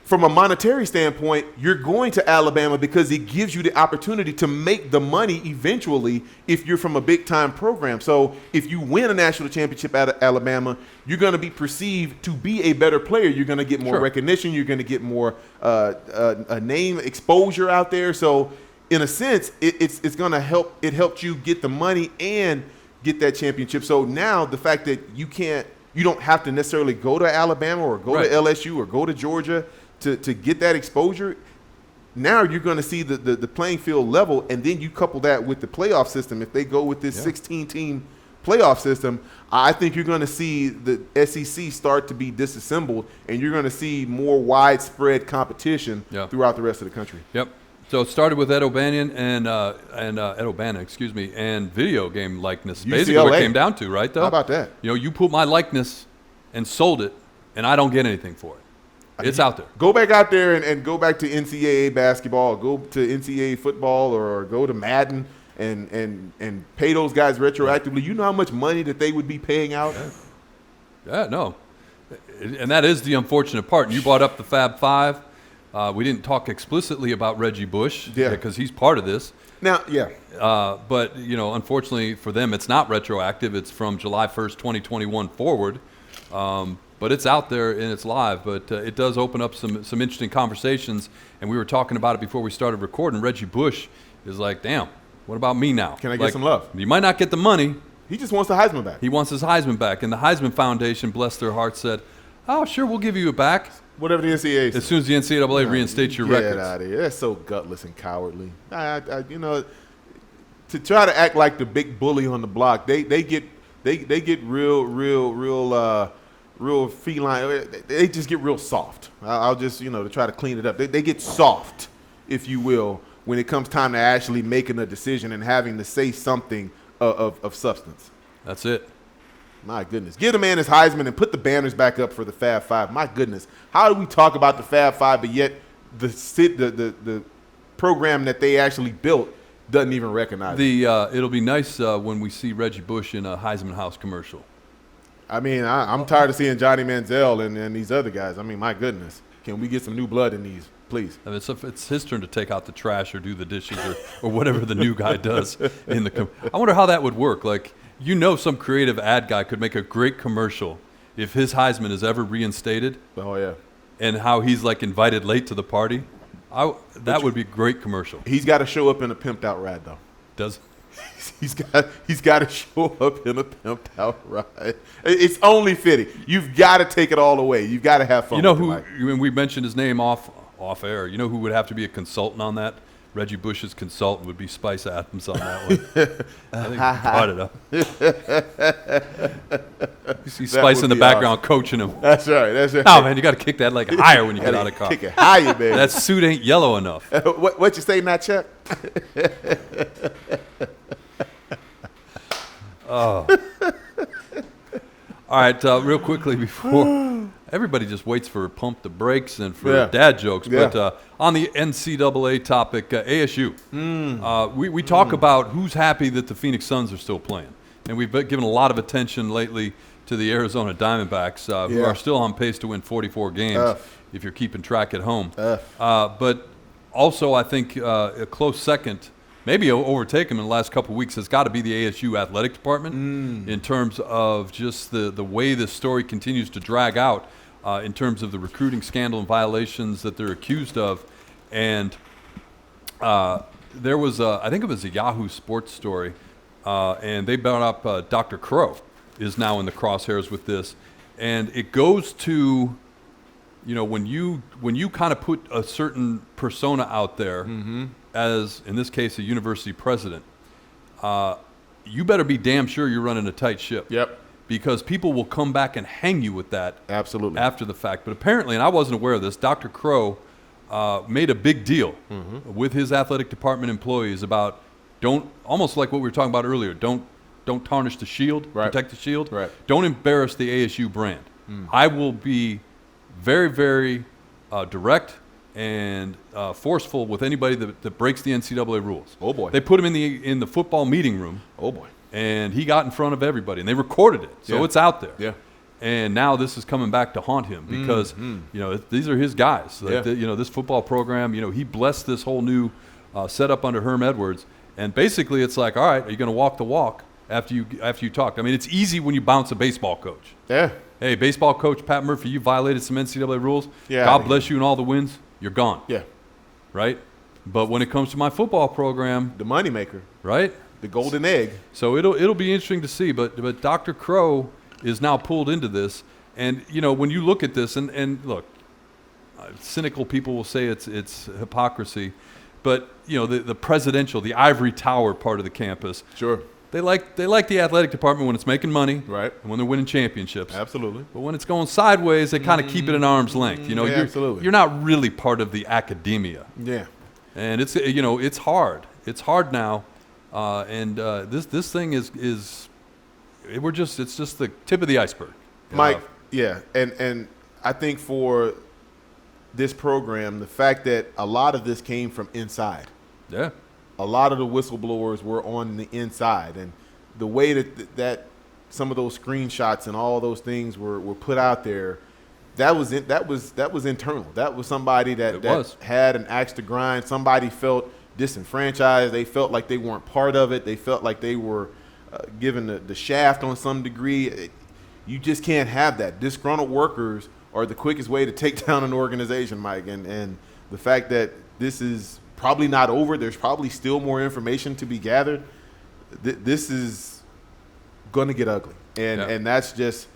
from a monetary standpoint, you're going to Alabama because it gives you the opportunity to make the money eventually if you're from a big-time program. So if you win a national championship at Alabama, you're going to be perceived to be a better player. You're going to get more recognition. You're going to get more a name exposure out there. So in a sense, it's going to help. It helped you get the money and get that championship. So now the fact that you don't have to necessarily go to Alabama or go to LSU or go to Georgia to get that exposure. Now you're going to see the playing field level, and then you couple that with the playoff system. If they go with this 16-team playoff system, I think you're going to see the SEC start to be disassembled, and you're going to see more widespread competition throughout the rest of the country. Yep. So it started with Ed O'Bannon and video game likeness. UCLA. Basically what it came down to, right? Though. How about that? You put my likeness and sold it, and I don't get anything for it. It's out there. Go back out there and go back to NCAA basketball, go to NCAA football, or go to Madden and pay those guys retroactively. You know how much money that they would be paying out? Yeah, no. And that is the unfortunate part. And you brought up the Fab Five. We didn't talk explicitly about Reggie Bush because he's part of this. Now, but, unfortunately for them, it's not retroactive. It's from July 1st, 2021 forward. But it's out there and it's live. But it does open up some interesting conversations. And we were talking about it before we started recording. Reggie Bush is like, damn, what about me now? Can I get some love? You might not get the money. He just wants the Heisman back. He wants his Heisman back. And the Heisman Foundation, bless their heart, said, oh, sure, we'll give you it back. Whatever the NCAA says. As soon as the NCAA reinstates your records. Get out of here. That's so gutless and cowardly. To try to act like the big bully on the block, they get real feline. They just get real soft. I'll just, to try to clean it up. They get soft, if you will, when it comes time to actually making a decision and having to say something of substance. That's it. My goodness. Give the man his Heisman and put the banners back up for the Fab Five. My goodness. How do we talk about the Fab Five, but yet the program that they actually built doesn't even recognize it? It'll be nice when we see Reggie Bush in a Heisman House commercial. I mean, I'm tired of seeing Johnny Manziel and these other guys. I mean, my goodness. Can we get some new blood in these, please? I mean, it's his turn to take out the trash or do the dishes or whatever the new guy does in the I wonder how that would work. Like, some creative ad guy could make a great commercial if his Heisman is ever reinstated. Oh, yeah. And how he's, invited late to the party. That would be a great commercial. He's got to show up in a pimped out ride, though. Does He's got to show up in a pimped out ride. It's only fitting. You've got to take it all away. You've got to have fun. When we mentioned his name off air, you know who would have to be a consultant on that? Reggie Bush's consultant would be Spice Adams on that one. I think he brought it up. You see Spice in the background coaching him. That's right. Oh, man, you got to kick that higher when you get out of car. Kick it higher, baby. That suit ain't yellow enough. What you say, not Chuck? Oh. All right, real quickly before everybody just waits for pump the brakes and for dad jokes, but on the NCAA topic, ASU, we talk about who's happy that the Phoenix Suns are still playing, and we've given a lot of attention lately to the Arizona Diamondbacks, who are still on pace to win 44 games if you're keeping track at home. But also, I think a close second, maybe overtake him in the last couple of weeks, has got to be the ASU athletic department in terms of just the way this story continues to drag out in terms of the recruiting scandal and violations that they're accused of. And there was, I think it was a Yahoo Sports story, and they brought up Dr. Crow is now in the crosshairs with this. And it goes to, when you kind of put a certain persona out there, as, in this case, a university president, you better be damn sure you're running a tight ship. Yep. Because people will come back and hang you with that absolutely after the fact. But apparently, and I wasn't aware of this, Dr. Crow made a big deal with his athletic department employees about almost like what we were talking about earlier, don't tarnish the shield, protect the shield. Right. Don't embarrass the ASU brand. I will be very, very direct and forceful with anybody that breaks the NCAA rules. Oh boy! They put him in the football meeting room. Oh boy! And he got in front of everybody, and they recorded it, so it's out there. Yeah. And now this is coming back to haunt him because these are his guys. This football program. He blessed this whole new setup under Herm Edwards, and basically it's like, all right, are you going to walk the walk after you talk? I mean, it's easy when you bounce a baseball coach. Yeah. Hey, baseball coach Pat Murphy, you violated some NCAA rules. Yeah. God bless you and all the wins. You're gone. Yeah. Right? But when it comes to my football program, the moneymaker, right? The golden egg. So it'll be interesting to see. But Dr. Crow is now pulled into this, and when you look at this, and look, cynical people will say it's hypocrisy, but the presidential, the ivory tower part of the campus, sure, they like the athletic department when it's making money, Right. and when they're winning championships. Absolutely. But when it's going sideways, they kind of keep it at arm's length. You know, Yeah, absolutely. you're not really part of the academia. Yeah. And it's it's hard. It's hard now, and this thing is it's just the tip of the iceberg. Mike, yeah, and I think for this program, the fact that a lot of this came from inside. Yeah. A lot of the whistleblowers were on the inside, and the way that some of those screenshots and all those things were put out there, that was internal. That was somebody that had an axe to grind. Somebody felt disenfranchised. They felt like they weren't part of it. They felt like they were given the shaft on some degree. You just can't have that. Disgruntled workers are the quickest way to take down an organization, Mike. And the fact that this is probably not over, there's probably still more information to be gathered. This is going to get ugly. And that's just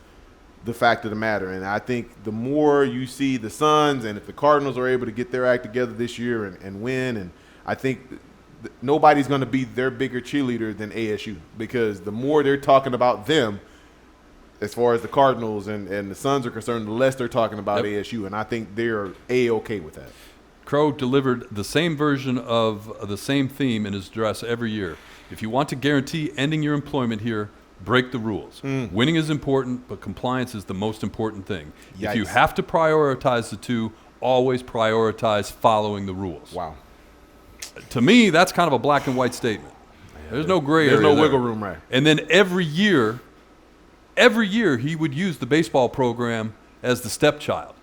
the fact of the matter. And I think the more you see the Suns, and if the Cardinals are able to get their act together this year and win, and I think nobody's going to be their bigger cheerleader than ASU, because the more they're talking about them, as far as the Cardinals and the Suns are concerned, the less they're talking about ASU, and I think they're A-okay with that. Crow delivered the same version of the same theme in his address every year. If you want to guarantee ending your employment here, break the rules. Winning is important, but compliance is the most important thing. Yikes. If you have to prioritize the two, always prioritize following the rules. Wow. To me, that's kind of a black and white statement. There's no gray area. There's no there. wiggle room, right? And then every year he would use the baseball program as the stepchild.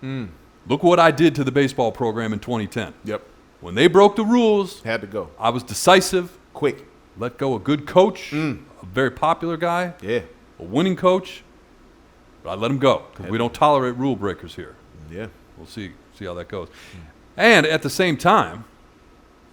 Look what I did to the baseball program in 2010. Yep. When they broke the rules, Had to go. I was decisive, Quick. let go a good coach, a very popular guy, Yeah. a winning coach, but I let him go because we don't tolerate rule breakers here. Yeah. We'll see how that goes. And at the same time,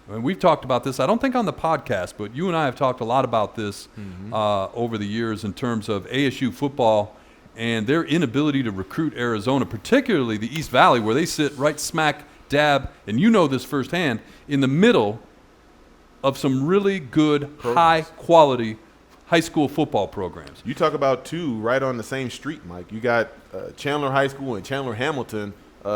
and we've talked about this, I don't think on the podcast, but you and I have talked a lot about this over the years in terms of ASU football and their inability to recruit Arizona, particularly the East Valley, where they sit right smack dab, and you know this firsthand, in the middle of some really good, high-quality high school football programs. You talk about two right on the same street, Mike. You got Chandler High School and Chandler Hamilton.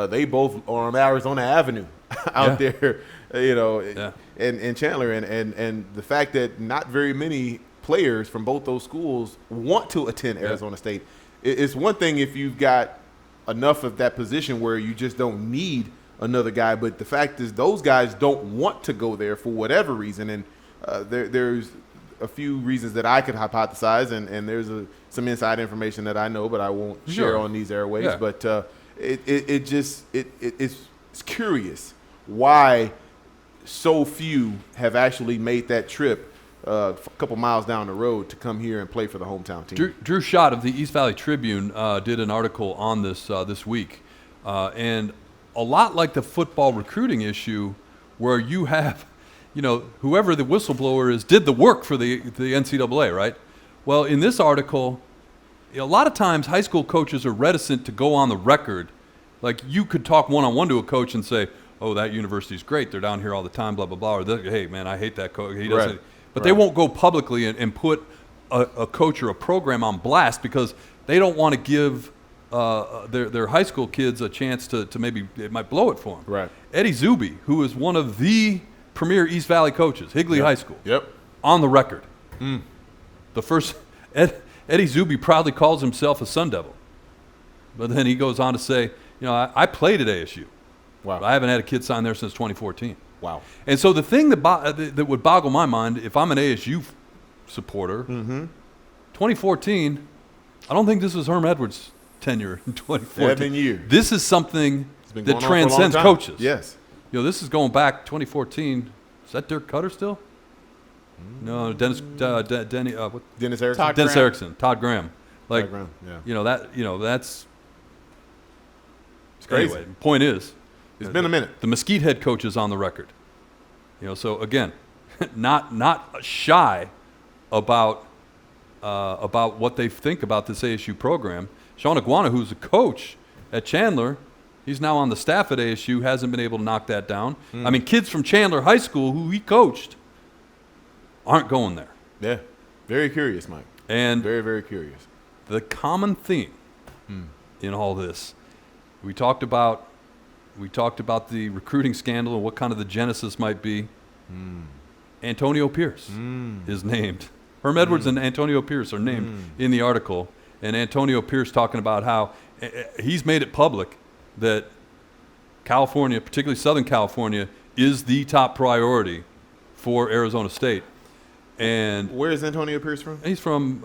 They both are on Arizona Avenue out there, in Chandler. And the fact that not very many players from both those schools want to attend Arizona State. It's one thing if you've got enough of that position where you just don't need another guy, but the fact is those guys don't want to go there for whatever reason. And there's a few reasons that I could hypothesize, and there's some inside information that I know, but I won't share on these airwaves. Yeah. But it's curious why so few have actually made that trip a couple miles down the road to come here and play for the hometown team. Drew Schott of the East Valley Tribune did an article on this this week, and a lot like the football recruiting issue, where you have, whoever the whistleblower is did the work for the NCAA, right? Well, in this article, a lot of times high school coaches are reticent to go on the record. Like, you could talk one-on-one to a coach and say, oh, that university's great, they're down here all the time, blah, blah, blah, or hey, man, I hate that coach. He doesn't. Right. But they won't go publicly and put a coach or a program on blast because they don't want to give their high school kids a chance to maybe it might blow it for them. Right. Eddie Zuby, who is one of the premier East Valley coaches, Higley High School, on the record. The first Eddie Zuby proudly calls himself a Sun Devil, but then he goes on to say, I played at ASU. Wow. I haven't had a kid sign there since 2014. Wow. And so the thing that would boggle my mind, if I'm an ASU supporter, 2014, I don't think this was Herm Edwards' tenure in 2014. 7 years. This is something been that going on for a long transcends time. coaches. Yes. This is going back 2014. Is that Dirk Cutter still? No, Dennis Dennis Erickson. Dennis Erickson, Todd Graham. Like, Todd Graham, yeah. That's It's crazy. Anyway, point is, It's been a minute. the Mesquite head coach is on the record. So again, not shy about what they think about this ASU program. Sean Iguana, who's a coach at Chandler, he's now on the staff at ASU, hasn't been able to knock that down. I mean, kids from Chandler High School who he coached aren't going there. Yeah. Very curious, Mike. And very, very curious. the common theme in all this, we talked about the recruiting scandal and what kind of the genesis might be. Antonio Pierce is named. Herm Edwards and Antonio Pierce are named in the article. And Antonio Pierce talking about how he's made it public that California, particularly Southern California, is the top priority for Arizona State. And where is Antonio Pierce from? He's from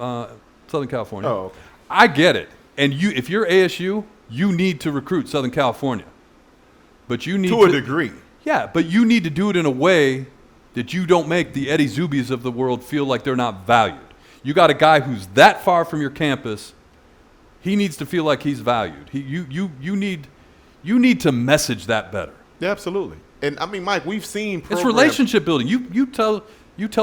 Southern California. Oh, okay. I get it. And if you're ASU, you need to recruit Southern California. But you need to a degree. Yeah, but you need to do it in a way that you don't make the Eddie Zubies of the world feel like they're not valued. You got a guy who's that far from your campus. He needs to feel like he's valued. You need to message that better. Yeah, absolutely. And I mean, Mike, we've seen programs. It's relationship building. You tell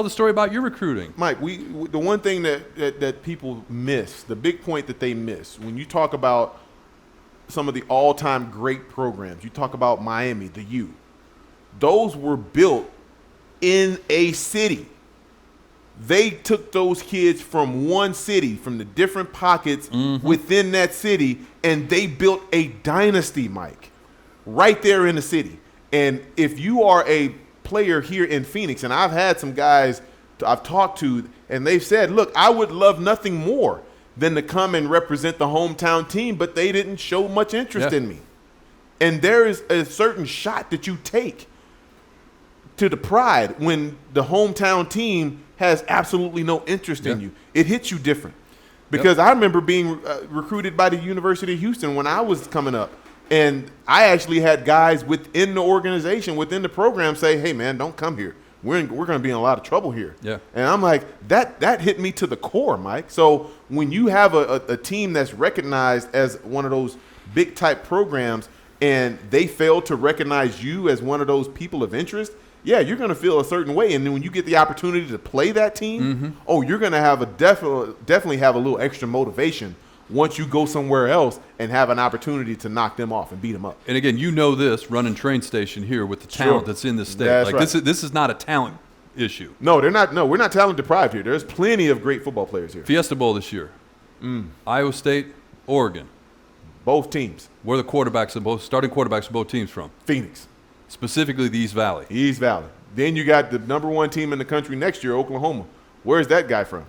the story about your recruiting. Mike, the one thing that people miss, the big point that they miss, when you talk about some of the all-time great programs, you talk about Miami, the U, those were built in a city. They took those kids from one city, from the different pockets within that city, and they built a dynasty, Mike, right there in the city. And if you are a player here in Phoenix, and I've had some guys I've talked to, and they've said, look, I would love nothing more than to come and represent the hometown team, but they didn't show much interest in me. And there is a certain shot that you take to the pride when the hometown team has absolutely no interest in you. It hits you different. Because I remember being recruited by the University of Houston when I was coming up. And I actually had guys within the organization, within the program say, hey, man, don't come here. We're going to be in a lot of trouble here. Yeah. And I'm like, that hit me to the core, Mike. So when you have a team that's recognized as one of those big type programs and they fail to recognize you as one of those people of interest, yeah, you're going to feel a certain way. And then when you get the opportunity to play that team, you're going to have definitely have a little extra motivation once you go somewhere else and have an opportunity to knock them off and beat them up. And again, you know this, running train station here with the talent that's in the state. That's right. This is not a talent issue. No, they're not. No, we're not talent deprived here. There's plenty of great football players here. Fiesta Bowl this year. Iowa State, Oregon. Both teams. Where are the starting quarterbacks of both teams from? Phoenix. Specifically the East Valley. East Valley. Then you got the number one team in the country next year, Oklahoma. Where's that guy from?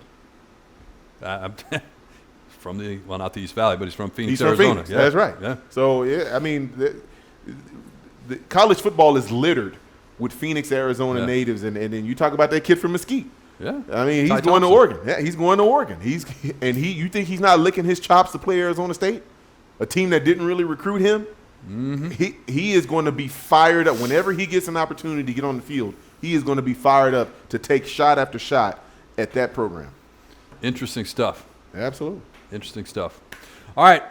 From not the East Valley, but he's from Phoenix, he's Arizona. From Phoenix. Yeah. That's right. Yeah. So, I mean, the college football is littered with Phoenix, Arizona natives. And then you talk about that kid from Mesquite. Yeah. I mean, he's going to Oregon. Yeah, he's going to Oregon. You think he's not licking his chops to play Arizona State? A team that didn't really recruit him? He is going to be fired up. Whenever he gets an opportunity to get on the field, he is going to be fired up to take shot after shot at that program. Interesting stuff. Absolutely. Interesting stuff. All right.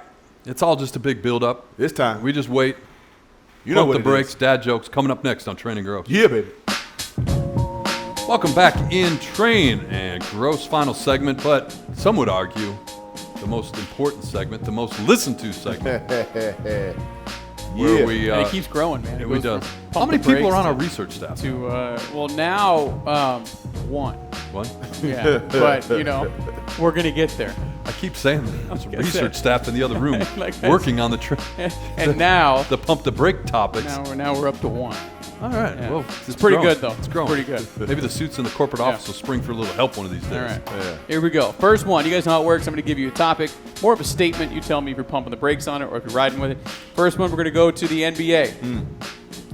It's all just a big build-up. This time. We just wait. You know what the breaks, dad jokes, coming up next on Train and Grose. Yeah, baby. Welcome back in Train and Grose final segment, but some would argue the most important segment, the most listened to segment. Where we, and it keeps growing, man. It does. How many people are on our research staff? Now, one. One? Yeah, but, we're going to get there. I keep saying that. There's a research staff in the other room working on the and now the pump the brake topics. Now we're up to one. All right. Yeah. Well, it's pretty growing. good, though. It's growing. Pretty good. Maybe the suits in the corporate office will spring for a little help one of these days. All right. Yeah. Here we go. First one. You guys know how it works. I'm going to give you a topic, more of a statement. You tell me if you're pumping the brakes on it or if you're riding with it. First one, we're going to go to the NBA.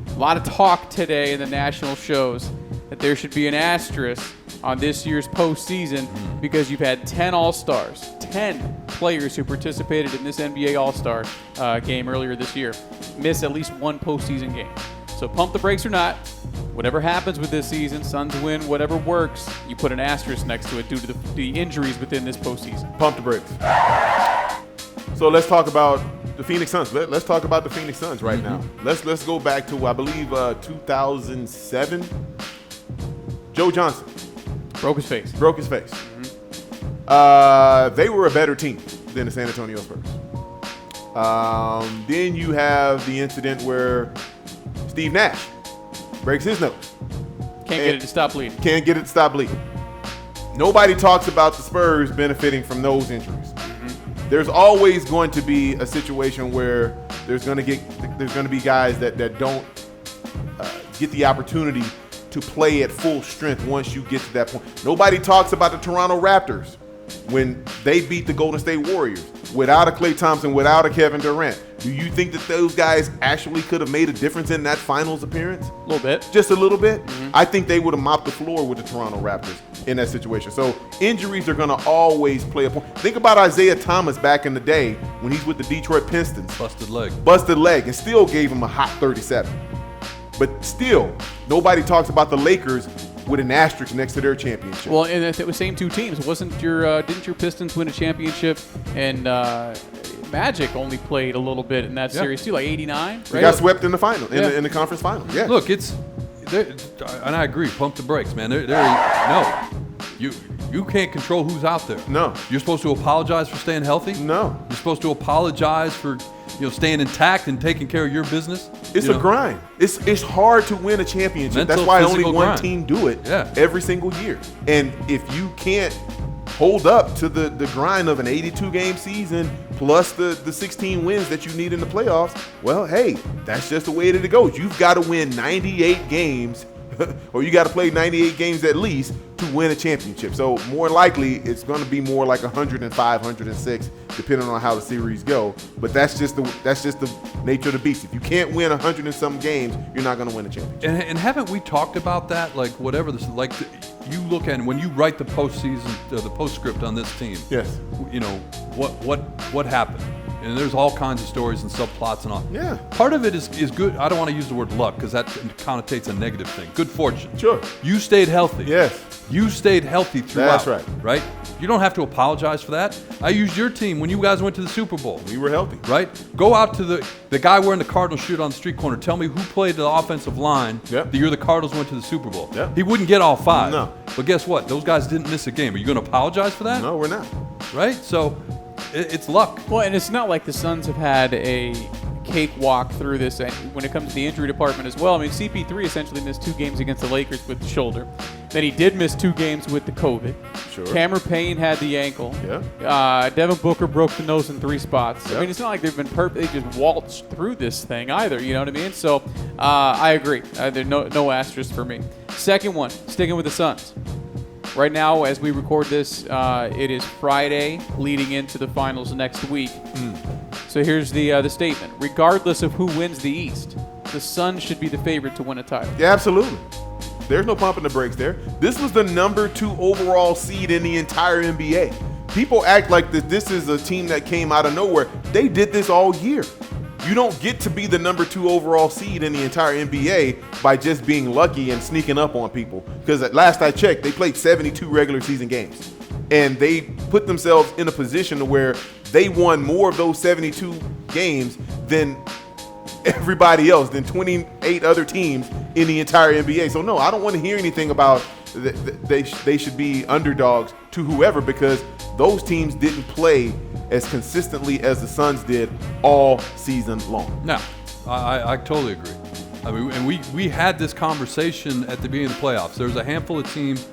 A lot of talk today in the national shows that there should be an asterisk on this year's postseason because you've had 10 All-Stars, 10 players who participated in this NBA All-Star game earlier this year, miss at least one postseason game. So pump the brakes or not, whatever happens with this season, Suns win, whatever works, you put an asterisk next to it due to the injuries within this postseason. Pump the brakes. So let's talk about the Phoenix Suns. Let's talk about the Phoenix Suns right now. Let's go back to, I believe, 2007. Joe Johnson. Broke his face. They were a better team than the San Antonio Spurs. Then you have the incident where Steve Nash breaks his nose. Can't get it to stop bleeding. Nobody talks about the Spurs benefiting from those injuries. There's always going to be a situation where there's going to be guys that don't get the opportunity to play at full strength once you get to that point. Nobody talks about the Toronto Raptors when they beat the Golden State Warriors without a Klay Thompson, without a Kevin Durant. Do you think that those guys actually could have made a difference in that finals appearance? A little bit. Just a little bit? I think they would have mopped the floor with the Toronto Raptors in that situation. So injuries are going to always play a point. Think about Isaiah Thomas back in the day when he's with the Detroit Pistons. Busted leg, And still gave him a hot 37. But still, nobody talks about the Lakers with an asterisk next to their championship. Well, and it was same two teams. Didn't your Pistons win a championship? And Magic only played a little bit in that series too, like 89. Right? They got swept in the final, in the conference final. Yeah. Look, and I agree. Pump the brakes, man. You can't control who's out there. No. You're supposed to apologize for staying healthy. No. You're supposed to apologize for staying intact and taking care of your business. It's a grind. It's hard to win a championship. That's why only one team do it every single year. And if you can't hold up to the grind of an 82-game season plus the 16 wins that you need in the playoffs, well, hey, that's just the way that it goes. You've got to win 98 games or you got to play 98 games at least to win a championship. So more likely, it's going to be more like 105, 106, depending on how the series go. But that's just the nature of the beast. If you can't win 100 and some games, you're not going to win a championship. And haven't we talked about that? Like whatever this, like you look at when you write the postseason, the postscript on this team. Yes. What happened? And there's all kinds of stories and subplots and all. Yeah. Part of it is good. I don't want to use the word luck because that connotates a negative thing. Good fortune. Sure. You stayed healthy. Yes. You stayed healthy throughout. That's right. Right? You don't have to apologize for that. I used your team when you guys went to the Super Bowl. We were healthy. Right? Go out to the guy wearing the Cardinals shirt on the street corner. Tell me who played the offensive line the year the Cardinals went to the Super Bowl. Yep. He wouldn't get all five. No. But guess what? Those guys didn't miss a game. Are you going to apologize for that? No, we're not. Right? So it's luck. Well, and it's not like the Suns have had a cakewalk through this when it comes to the injury department as well. I mean, CP3 essentially missed 2 games against the Lakers with the shoulder. Then he did miss 2 games with the COVID. Sure. Cameron Payne had the ankle. Yeah. Devin Booker broke the nose in 3 spots. Yeah. I mean, it's not like they've been perfect. They just waltzed through this thing either. You know what I mean? So I agree. There's no asterisk for me. Second one, sticking with the Suns. Right now, as we record this, it is Friday leading into the finals next week. So here's the statement. Regardless of who wins the East, the Suns should be the favorite to win a title. Yeah, absolutely. There's no pumping the brakes there. This was the number 2 overall seed in the entire NBA. People act like this is a team that came out of nowhere. They did this all year. You don't get to be the number 2 overall seed in the entire NBA by just being lucky and sneaking up on people. Because at last I checked, they played 72 regular season games. And they put themselves in a position to where they won more of those 72 games than everybody else, than 28 other teams in the entire NBA. So no, I don't want to hear anything about they should be underdogs to whoever, because those teams didn't play as consistently as the Suns did all season long. No, I totally agree. I mean, and we had this conversation at the beginning of the playoffs. There's a handful of teams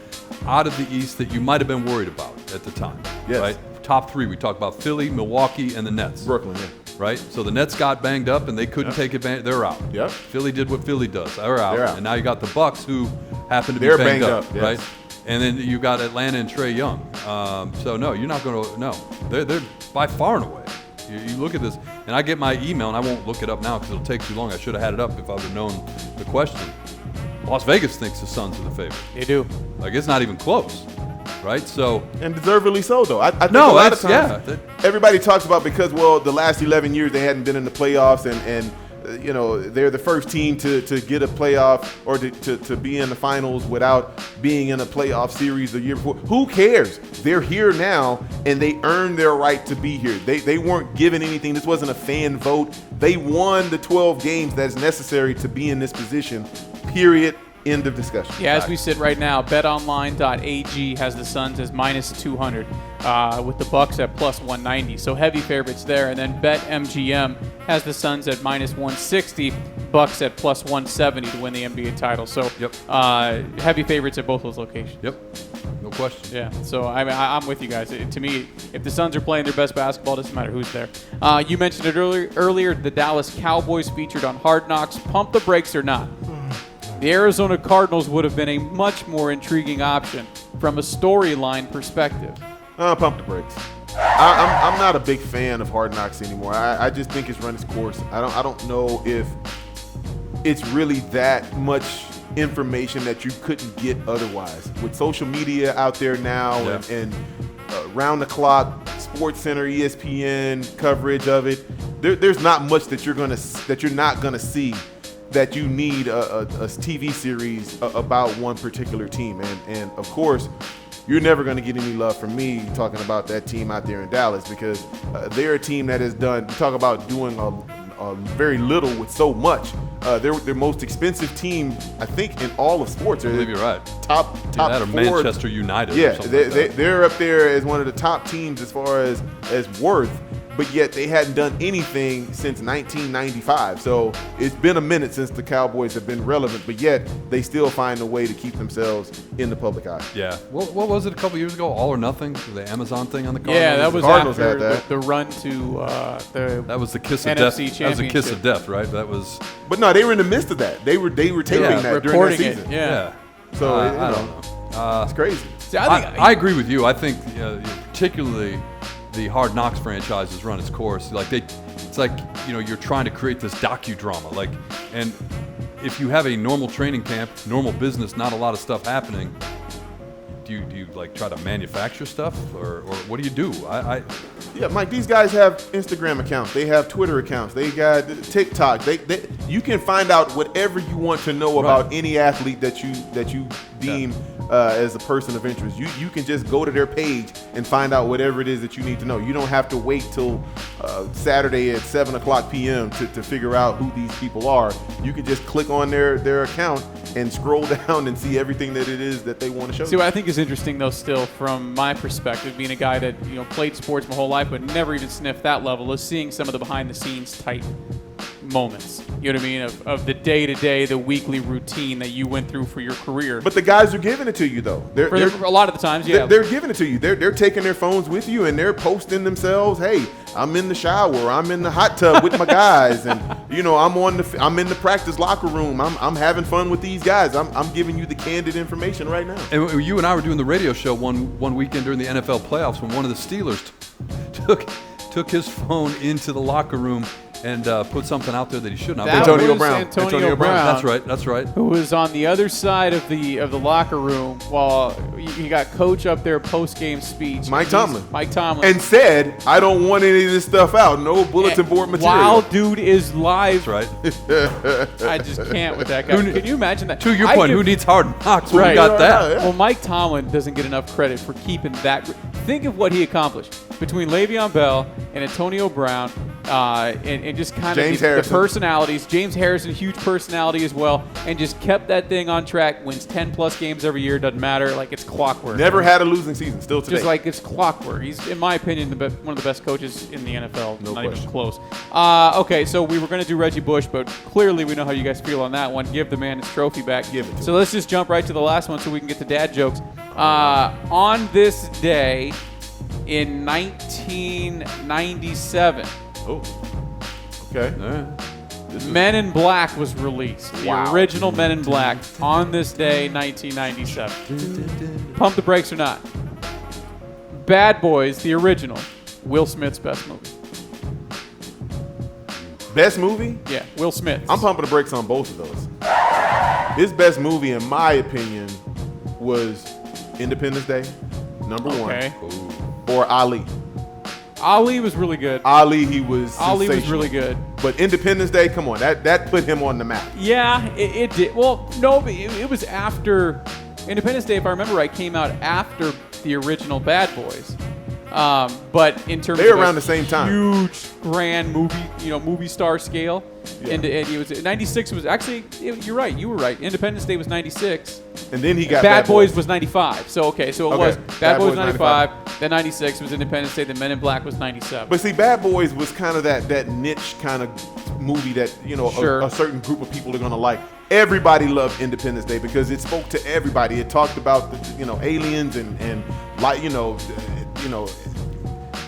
out of the East that you might have been worried about at the time. Yes. Right? Top 3, we talked about Philly, Milwaukee, and the Nets. Brooklyn, yeah. Right? So the Nets got banged up and they couldn't take advantage. They're out. Yep. Philly did what Philly does. They're out. They're out. And now you got the Bucks, who happen to be They're banged banged up, up, yes. right? And then you got Atlanta and Trae Young. So no, you're not going to. No, they're by far and away. You look at this, and I get my email, and I won't look it up now because it'll take too long. I should have had it up if I would have known the question. Las Vegas thinks the Suns are the favorite. They do. Like, it's not even close, right? So, and deservedly so, though. I think no, a lot of times yeah, everybody talks about because, well, the last 11 years they hadn't been in the playoffs, and you know, they're the first team to get a playoff or to be in the finals without being in a playoff series the year before. Who cares? They're here now, and they earned their right to be here. They weren't given anything. This wasn't a fan vote. They won the 12 games that's necessary to be in this position, period. End of discussion. Yeah, as we sit right now, betonline.ag has the Suns as -200 with the Bucks at +190. So heavy favorites there. And then BetMGM has the Suns at -160, Bucks at +170 to win the NBA title. So heavy favorites at both those locations. Yep. No question. Yeah, so I'm with you guys. To me, if the Suns are playing their best basketball, it doesn't matter who's there. You mentioned it earlier. The Dallas Cowboys featured on Hard Knocks. Pump the brakes or not? The Arizona Cardinals would have been a much more intriguing option from a storyline perspective. Pump the brakes. I'm not a big fan of Hard Knocks anymore. I just think it's run its course. I don't know if it's really that much information that you couldn't get otherwise. With social media out there now and round the clock Sports Center, ESPN coverage of it, there's not much that you're not gonna see that you need a TV series about one particular team. And of course, you're never going to get any love from me talking about that team out there in Dallas, because they're a team that has done, talk about doing a very little with so much. They're their most expensive team, I think, in all of sports. I believe you're right. Top that or four. Manchester United. Yeah, or something like that. they're up there as one of the top teams as far as worth. But yet they hadn't done anything since 1995. So it's been a minute since the Cowboys have been relevant, but yet they still find a way to keep themselves in the public eye. Yeah. What was it a couple years ago? All or Nothing? The Amazon thing on the Cardinals? Yeah, that was Cardinals after had that. the run to the That was the kiss of NFC death. championship. That was a kiss of death, right? That was. But no, they were in the midst of that. They were taping that during that reporting season. it. Yeah. So I don't know. it's crazy. See, I agree with you. I think particularly the Hard Knocks franchise has run its course. It's like you're trying to create this docudrama. And if you have a normal training camp, normal business, not a lot of stuff happening, do you try to manufacture stuff, or what do you do? Yeah, Mike, these guys have Instagram accounts. They have Twitter accounts. They got TikTok. You can find out whatever you want to know about any athlete that you deem as a person of interest. You can just go to their page and find out whatever it is that you need to know. You don't have to wait till Saturday at 7:00 p.m. to figure out who these people are. You can just click on their account and scroll down and see everything that it is that they want to show you. See, what I think is interesting, though, still from my perspective, being a guy that played sports my whole life but never even sniffed that level, is seeing some of the behind-the-scenes type moments. You know what I mean? Of the day-to-day, the weekly routine that you went through for your career. But the guys are giving it to you, though. A lot of the times, yeah. They're giving it to you. They're taking their phones with you and they're posting themselves. Hey, I'm in the shower. I'm in the hot tub with my guys, and I'm in the practice locker room. I'm having fun with these guys. I'm giving you the candid information right now. And you and I were doing the radio show one weekend during the NFL playoffs when one of the Steelers took his phone into the locker room and put something out there that he shouldn't have. Antonio was Brown. Antonio Brown. That's right. Who was on the other side of the locker room while you got coach up there post-game speech. Mike Tomlin. And said, I don't want any of this stuff out. No bulletin board material. While dude is live. That's right. I just can't with that guy. Can you imagine that? To your point, who needs Hard Knocks when we got that? Yeah. Well, Mike Tomlin doesn't get enough credit for keeping that. Think of what he accomplished between Le'Veon Bell and Antonio Brown, and just kind of the personalities. James Harrison, huge personality as well, and just kept that thing on track. Wins 10+ games every year, doesn't matter. Like, it's clockwork. Never had a losing season, still today. Just like it's clockwork. He's, in my opinion, one of the best coaches in the NFL. No Not question. even close. Okay, so we were going to do Reggie Bush, but clearly we know how you guys feel on that one. Give the man his trophy back. Give it to him. So let's just jump right to the last one so we can get to dad jokes. On this day in 1997. Oh, okay. All right. Men in Black was released. The Wow. original Men in Black on this day, 1997. Pump the brakes or not? Bad Boys, the original. Will Smith's best movie. Best movie? Yeah, Will Smith. I'm pumping the brakes on both of those. His best movie, in my opinion, was Independence Day, number Okay. one, or Ali. Ali was really good. Ali, he was Ali was sensational. really good. But Independence Day, come on, that put him on the map. Yeah, it did. Well, no, but it was after Independence Day, if I remember right, came out after the original Bad Boys. But in terms They were of around the same time. huge, grand movie star scale, Yeah. and it was 96 was actually. You're right. You were right. Independence Day was 96. And then he got Bad Boys was 95. So it was Okay. Bad Boys 95. Then 96 was Independence Day. Then Men in Black was 97. But see, Bad Boys was kind of that niche kind of movie that Sure. a certain group of people are gonna like. everybody loved Independence Day because it spoke to everybody. It talked about aliens and like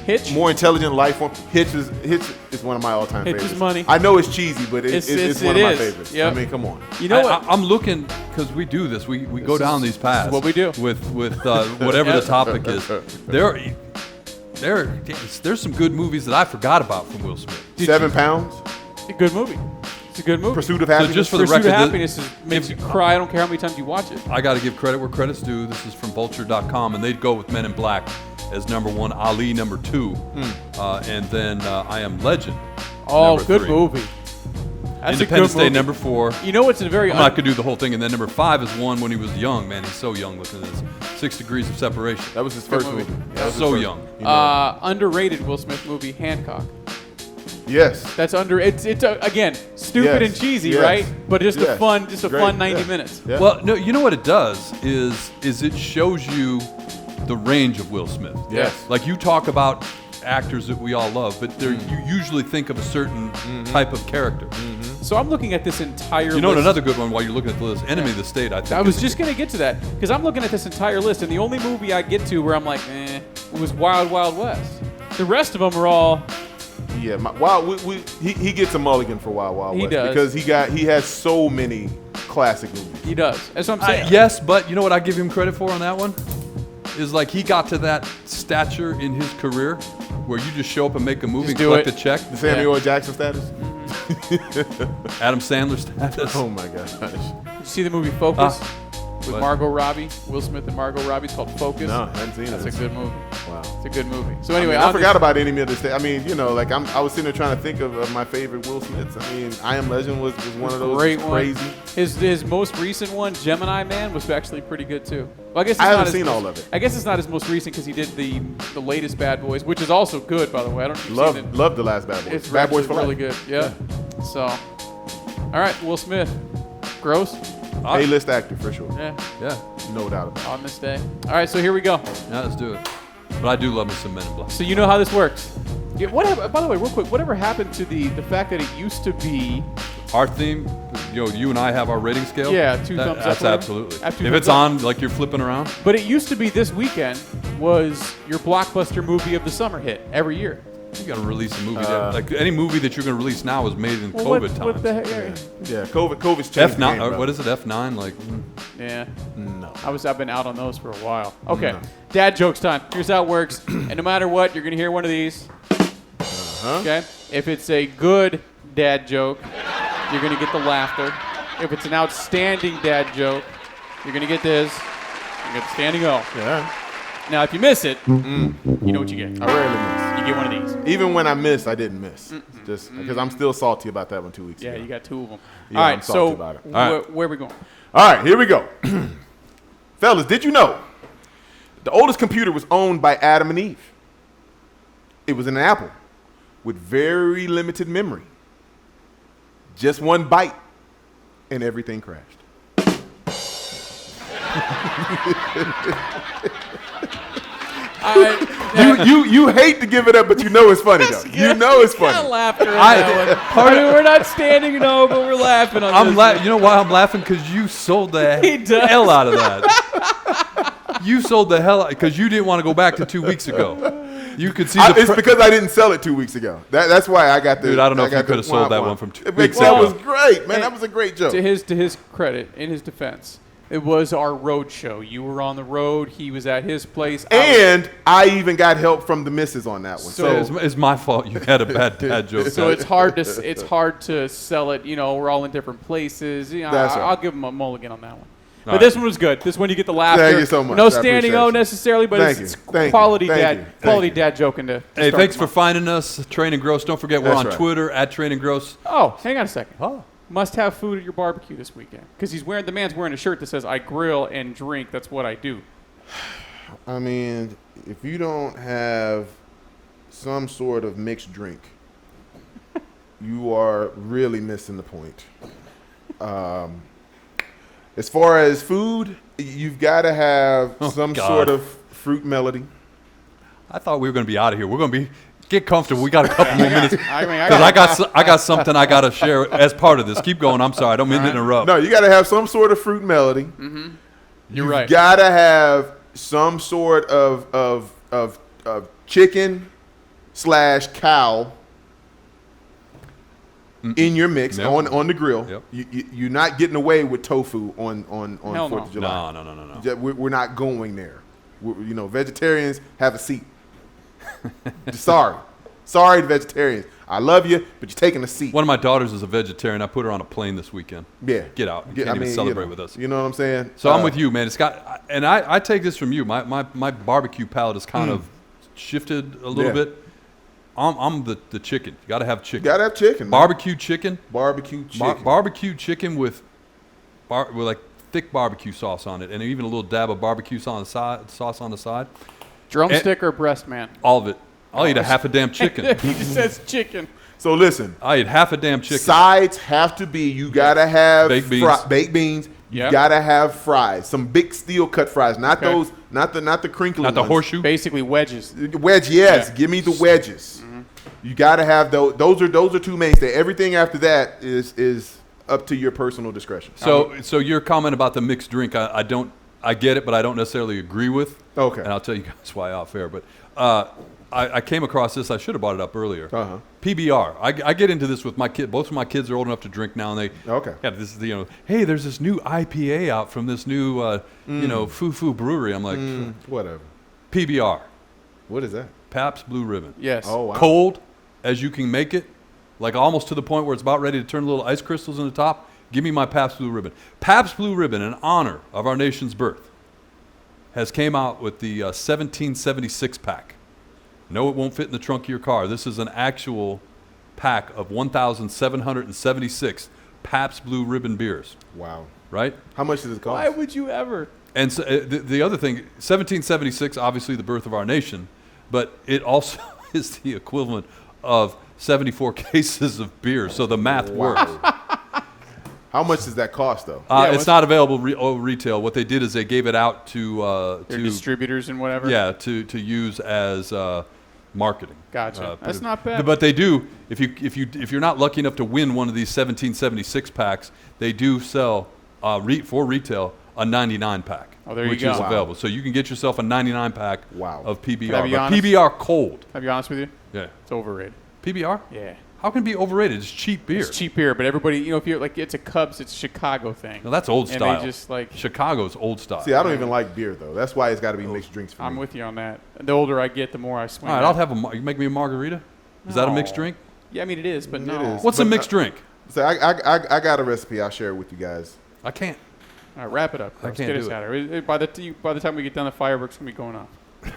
Hitch. more intelligent life form. Hitch is one of my all-time Hitch favorites. is money. I know it's cheesy, but it's one of my favorites. Yep. I mean, come on. You know what? I'm looking because we do this. We go down these paths. what we do. with whatever the topic is. There's some good movies that I forgot about from Will Smith. 7 Pounds. It's a good movie. It's a good movie. Pursuit of Happiness. just for the Pursuit record, of Happiness makes you cry. I don't care how many times you watch it. I got to give credit where credit's due. This is from Vulture.com, and they'd go with Men in Black as number 1, Ali number 2, and then I Am Legend. Oh, number good 3. movie. That's Independence a good Day movie. number 4. You know what's a very I'm not gonna do the whole thing, and then number 5 is one when he was young. Man, he's so young. Looking at this, 6 Degrees of Separation. That was his first movie. movie. That was his So first. young. underrated Will Smith movie, Hancock. Yes. That's it's again stupid Yes. and cheesy, Yes. right? But just a Yes. fun Great. 90 Yeah. minutes. Yeah. Well, no, you know what it does is it shows you the range of Will Smith. Yes. Like you talk about actors that we all love, but you usually think of a certain type of character. So I'm looking at this entire. You know what? list. Another good one while you're looking at the list, Enemy of the State. I think I was is- just gonna get to that because I'm looking at this entire list, and the only movie I get to where I'm like, was Wild Wild West. The rest of them are all. Yeah, he gets a mulligan for Wild Wild He West does. because he has so many classic movies. He does. That's what I'm saying. Yes, but you know what I give him credit for on that one? Is like he got to that stature in his career where you just show up and make a movie Just and do collect it. a check. The Samuel L. Jackson status. Adam Sandler status. Oh my gosh. Did you see the movie Focus with what? Margot Robbie, Will Smith and Margot Robbie? It's called Focus. No, I haven't seen That's it. a good movie. Wow. It's a good movie. So anyway, I forgot about Enemy of the State. I mean, like I was sitting there trying to think of my favorite Will Smiths. I mean, I Am Legend was one of those. Great Crazy. one. His most recent one, Gemini Man, was actually pretty good too. Well, I guess it's I not haven't his seen most- all of it. I guess it's not his most recent because he did the latest Bad Boys, which is also good, by the way. I don't know if you've seen it. Love the last Bad Boys. It's Bad Boys for really life. good. Yeah. So, all right, Will Smith, Grose. A-list actor for sure. Yeah, Yeah, No doubt about it. on this day. All right, so here we go. yeah, let's do it. But I do love me some Men in Black. So you know how this works. Yeah, by the way, real quick, whatever happened to the fact that it used to be? Our theme, you and I have our rating scale. Yeah, 2 thumbs up, That's whatever. absolutely. At 2 If thumbs it's up. on, like you're flipping around. But it used to be this weekend was your blockbuster movie of the summer hit every year. You got to release a movie. Like any movie that you're going to release now was made in COVID times. What the heck? Yeah, COVID's changed. F9, the game, brother. what is it? F9? Like, Yeah. No. I've been out on those for a while. Okay. No. Dad jokes time. Here's how it works. And no matter what, you're going to hear one of these. Okay? If it's a good dad joke, you're going to get the laughter. If it's an outstanding dad joke, you're going to get this. You get the standing O. Yeah. Now, if you miss it, you know what you get. I rarely miss. You get one of these. Even when I missed, I didn't miss. Just because I'm still salty about that one 2 weeks Yeah, ago. you got 2 of them. Yeah, All I'm right, salty so about it. where are we going? All right, here we go. Fellas, did you know the oldest computer was owned by Adam and Eve? It was an apple with very limited memory. Just one bite, and everything crashed. You hate to give it up, but you know it's funny though. You know it's Got funny. laughter on that one. We're not standing no, but we're laughing on this one. you know why I'm laughing? Because you sold the He does. hell out of that. You sold the hell out because you didn't want to go back to 2 weeks ago. You could see It's because I didn't sell it 2 weeks ago. That's why I got the. Dude, I don't know if you got the could have sold that wah-wah. one from 2 That weeks was ago. great, man. Hey, That was a great joke. To his credit, in his defense, it was our road show. You were on the road. He was at his place. And I even got help from the missus on that one. So- It's my fault you had a bad dad joke. So it's hard to sell it. You know, we're all in different places. You know, That's right. I'll give him a mulligan on that one. But right. this one was good. This one you get the laughter. Thank you so much. No I standing appreciate O you. necessarily, but Thank it's you. Thank you. quality Thank dad you. Thank quality you. dad joking to. Hey, start thanks the for month. finding us, Train and Gross. Don't forget we're That's on right. Twitter at Train and Gross. Oh, hang on a second. Oh. Must have food at your barbecue this weekend because the man's wearing a shirt that says "I grill and drink." That's what I do. I mean, if you don't have some sort of mixed drink, you are really missing the point. As far as food, you've got to have some God. sort of fruit melody. I thought we were going to be out of here. We're going to be Get comfortable. We got a couple more minutes. I mean, Because I got something I got to share as part of this. Keep going. I'm sorry. I don't mean to interrupt. No, you got to have some sort of fruit melody. You're You've right. got to have some sort of chicken / cow in your mix Yep. on the grill. Yep. You're not getting away with tofu on Hell 4th no. of July. No. We're not going there. Vegetarians have a seat. Sorry, vegetarians. I love you, but you're taking a seat. One of my daughters is a vegetarian. I put her on a plane this weekend. Yeah. Get out. You can't even celebrate with us. You know what I'm saying? So I'm with you, man. I take this from you. My barbecue palate has kind of shifted a little bit. I'm the chicken. You got to have chicken. Got to have chicken. Barbecue chicken. Barbecue chicken. Barbecue chicken with like thick barbecue sauce on it, and even a little dab of barbecue sauce on the side. Drumstick or breast, man? All of it. I'll eat a half a damn chicken. He just says chicken. So listen. I eat half a damn chicken. Sides have to be. You got to have baked beans. Baked beans. You Yep. got to have fries. Some big steel cut fries. Not Okay. those. Not the crinkly Not the ones. horseshoe. Basically wedges. Wedge, yes. Yeah. Give me the wedges. You got to have those. Those are two mainstays. Everything after that is up to your personal discretion. So your comment about the mixed drink, I get it, but I don't necessarily agree with. Okay. And I'll tell you guys why off air. But I came across this. I should have brought it up earlier. Uh-huh. PBR. I get into this with my kid. Both of my kids are old enough to drink now, and they Okay. Yeah, this is hey, there's this new IPA out from this new foo brewery. I'm like, Whatever. PBR, What is that? Pabst Blue Ribbon. Yes. Oh, wow. Cold as you can make it, like almost to the point where it's about ready to turn little ice crystals in the top. Give me my Pabst Blue Ribbon. Pabst Blue Ribbon, in honor of our nation's birth, has came out with the 1776 pack. No, it won't fit in the trunk of your car. This is an actual pack of 1,776 Pabst Blue Ribbon beers, Wow. right? How much does it cost? Why would you ever? And so, the other thing, 1776, obviously the birth of our nation, but it also is the equivalent of 74 cases of beer. So the math works. How much does that cost, though? It's not available retail. What they did is they gave it out to Their distributors and whatever. yeah to use as marketing. Gotcha. That's not bad. But they do if you're not lucky enough to win one of these 1776 packs, they do sell for retail a 99 pack. Oh, there you which go. is Wow. available. So you can get yourself a 99 pack Wow. of PBR. Can I be But honest? PBR cold. I'll be honest with you. Yeah. It's overrated. PBR? Yeah. How can it be overrated? It's cheap beer. It's cheap beer, but everybody, if you're like, it's a Cubs, it's a Chicago thing. No, that's old And style. they just like, Chicago's old style. See, I don't even like beer, though. That's why it's got to be mixed drinks for I'm me. with you on that. The older I get, the more I swing. All right, that. I'll have you make me a margarita. Is that a mixed No. drink? Yeah, I mean, it is, but It no. is. What's a But, mixed drink? So I got a recipe. I'll share it with you guys. I can't. All right, wrap it up. I Let's can't get do us it. out of here. By the time we get done, the fireworks going to be going off.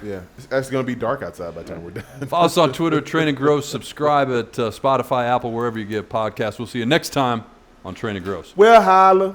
Yeah. It's going to be dark outside by the time we're done. Follow us on Twitter, Training Grose. Subscribe at Spotify, Apple, wherever you get podcasts. We'll see you next time on Training Grose. Well, holla.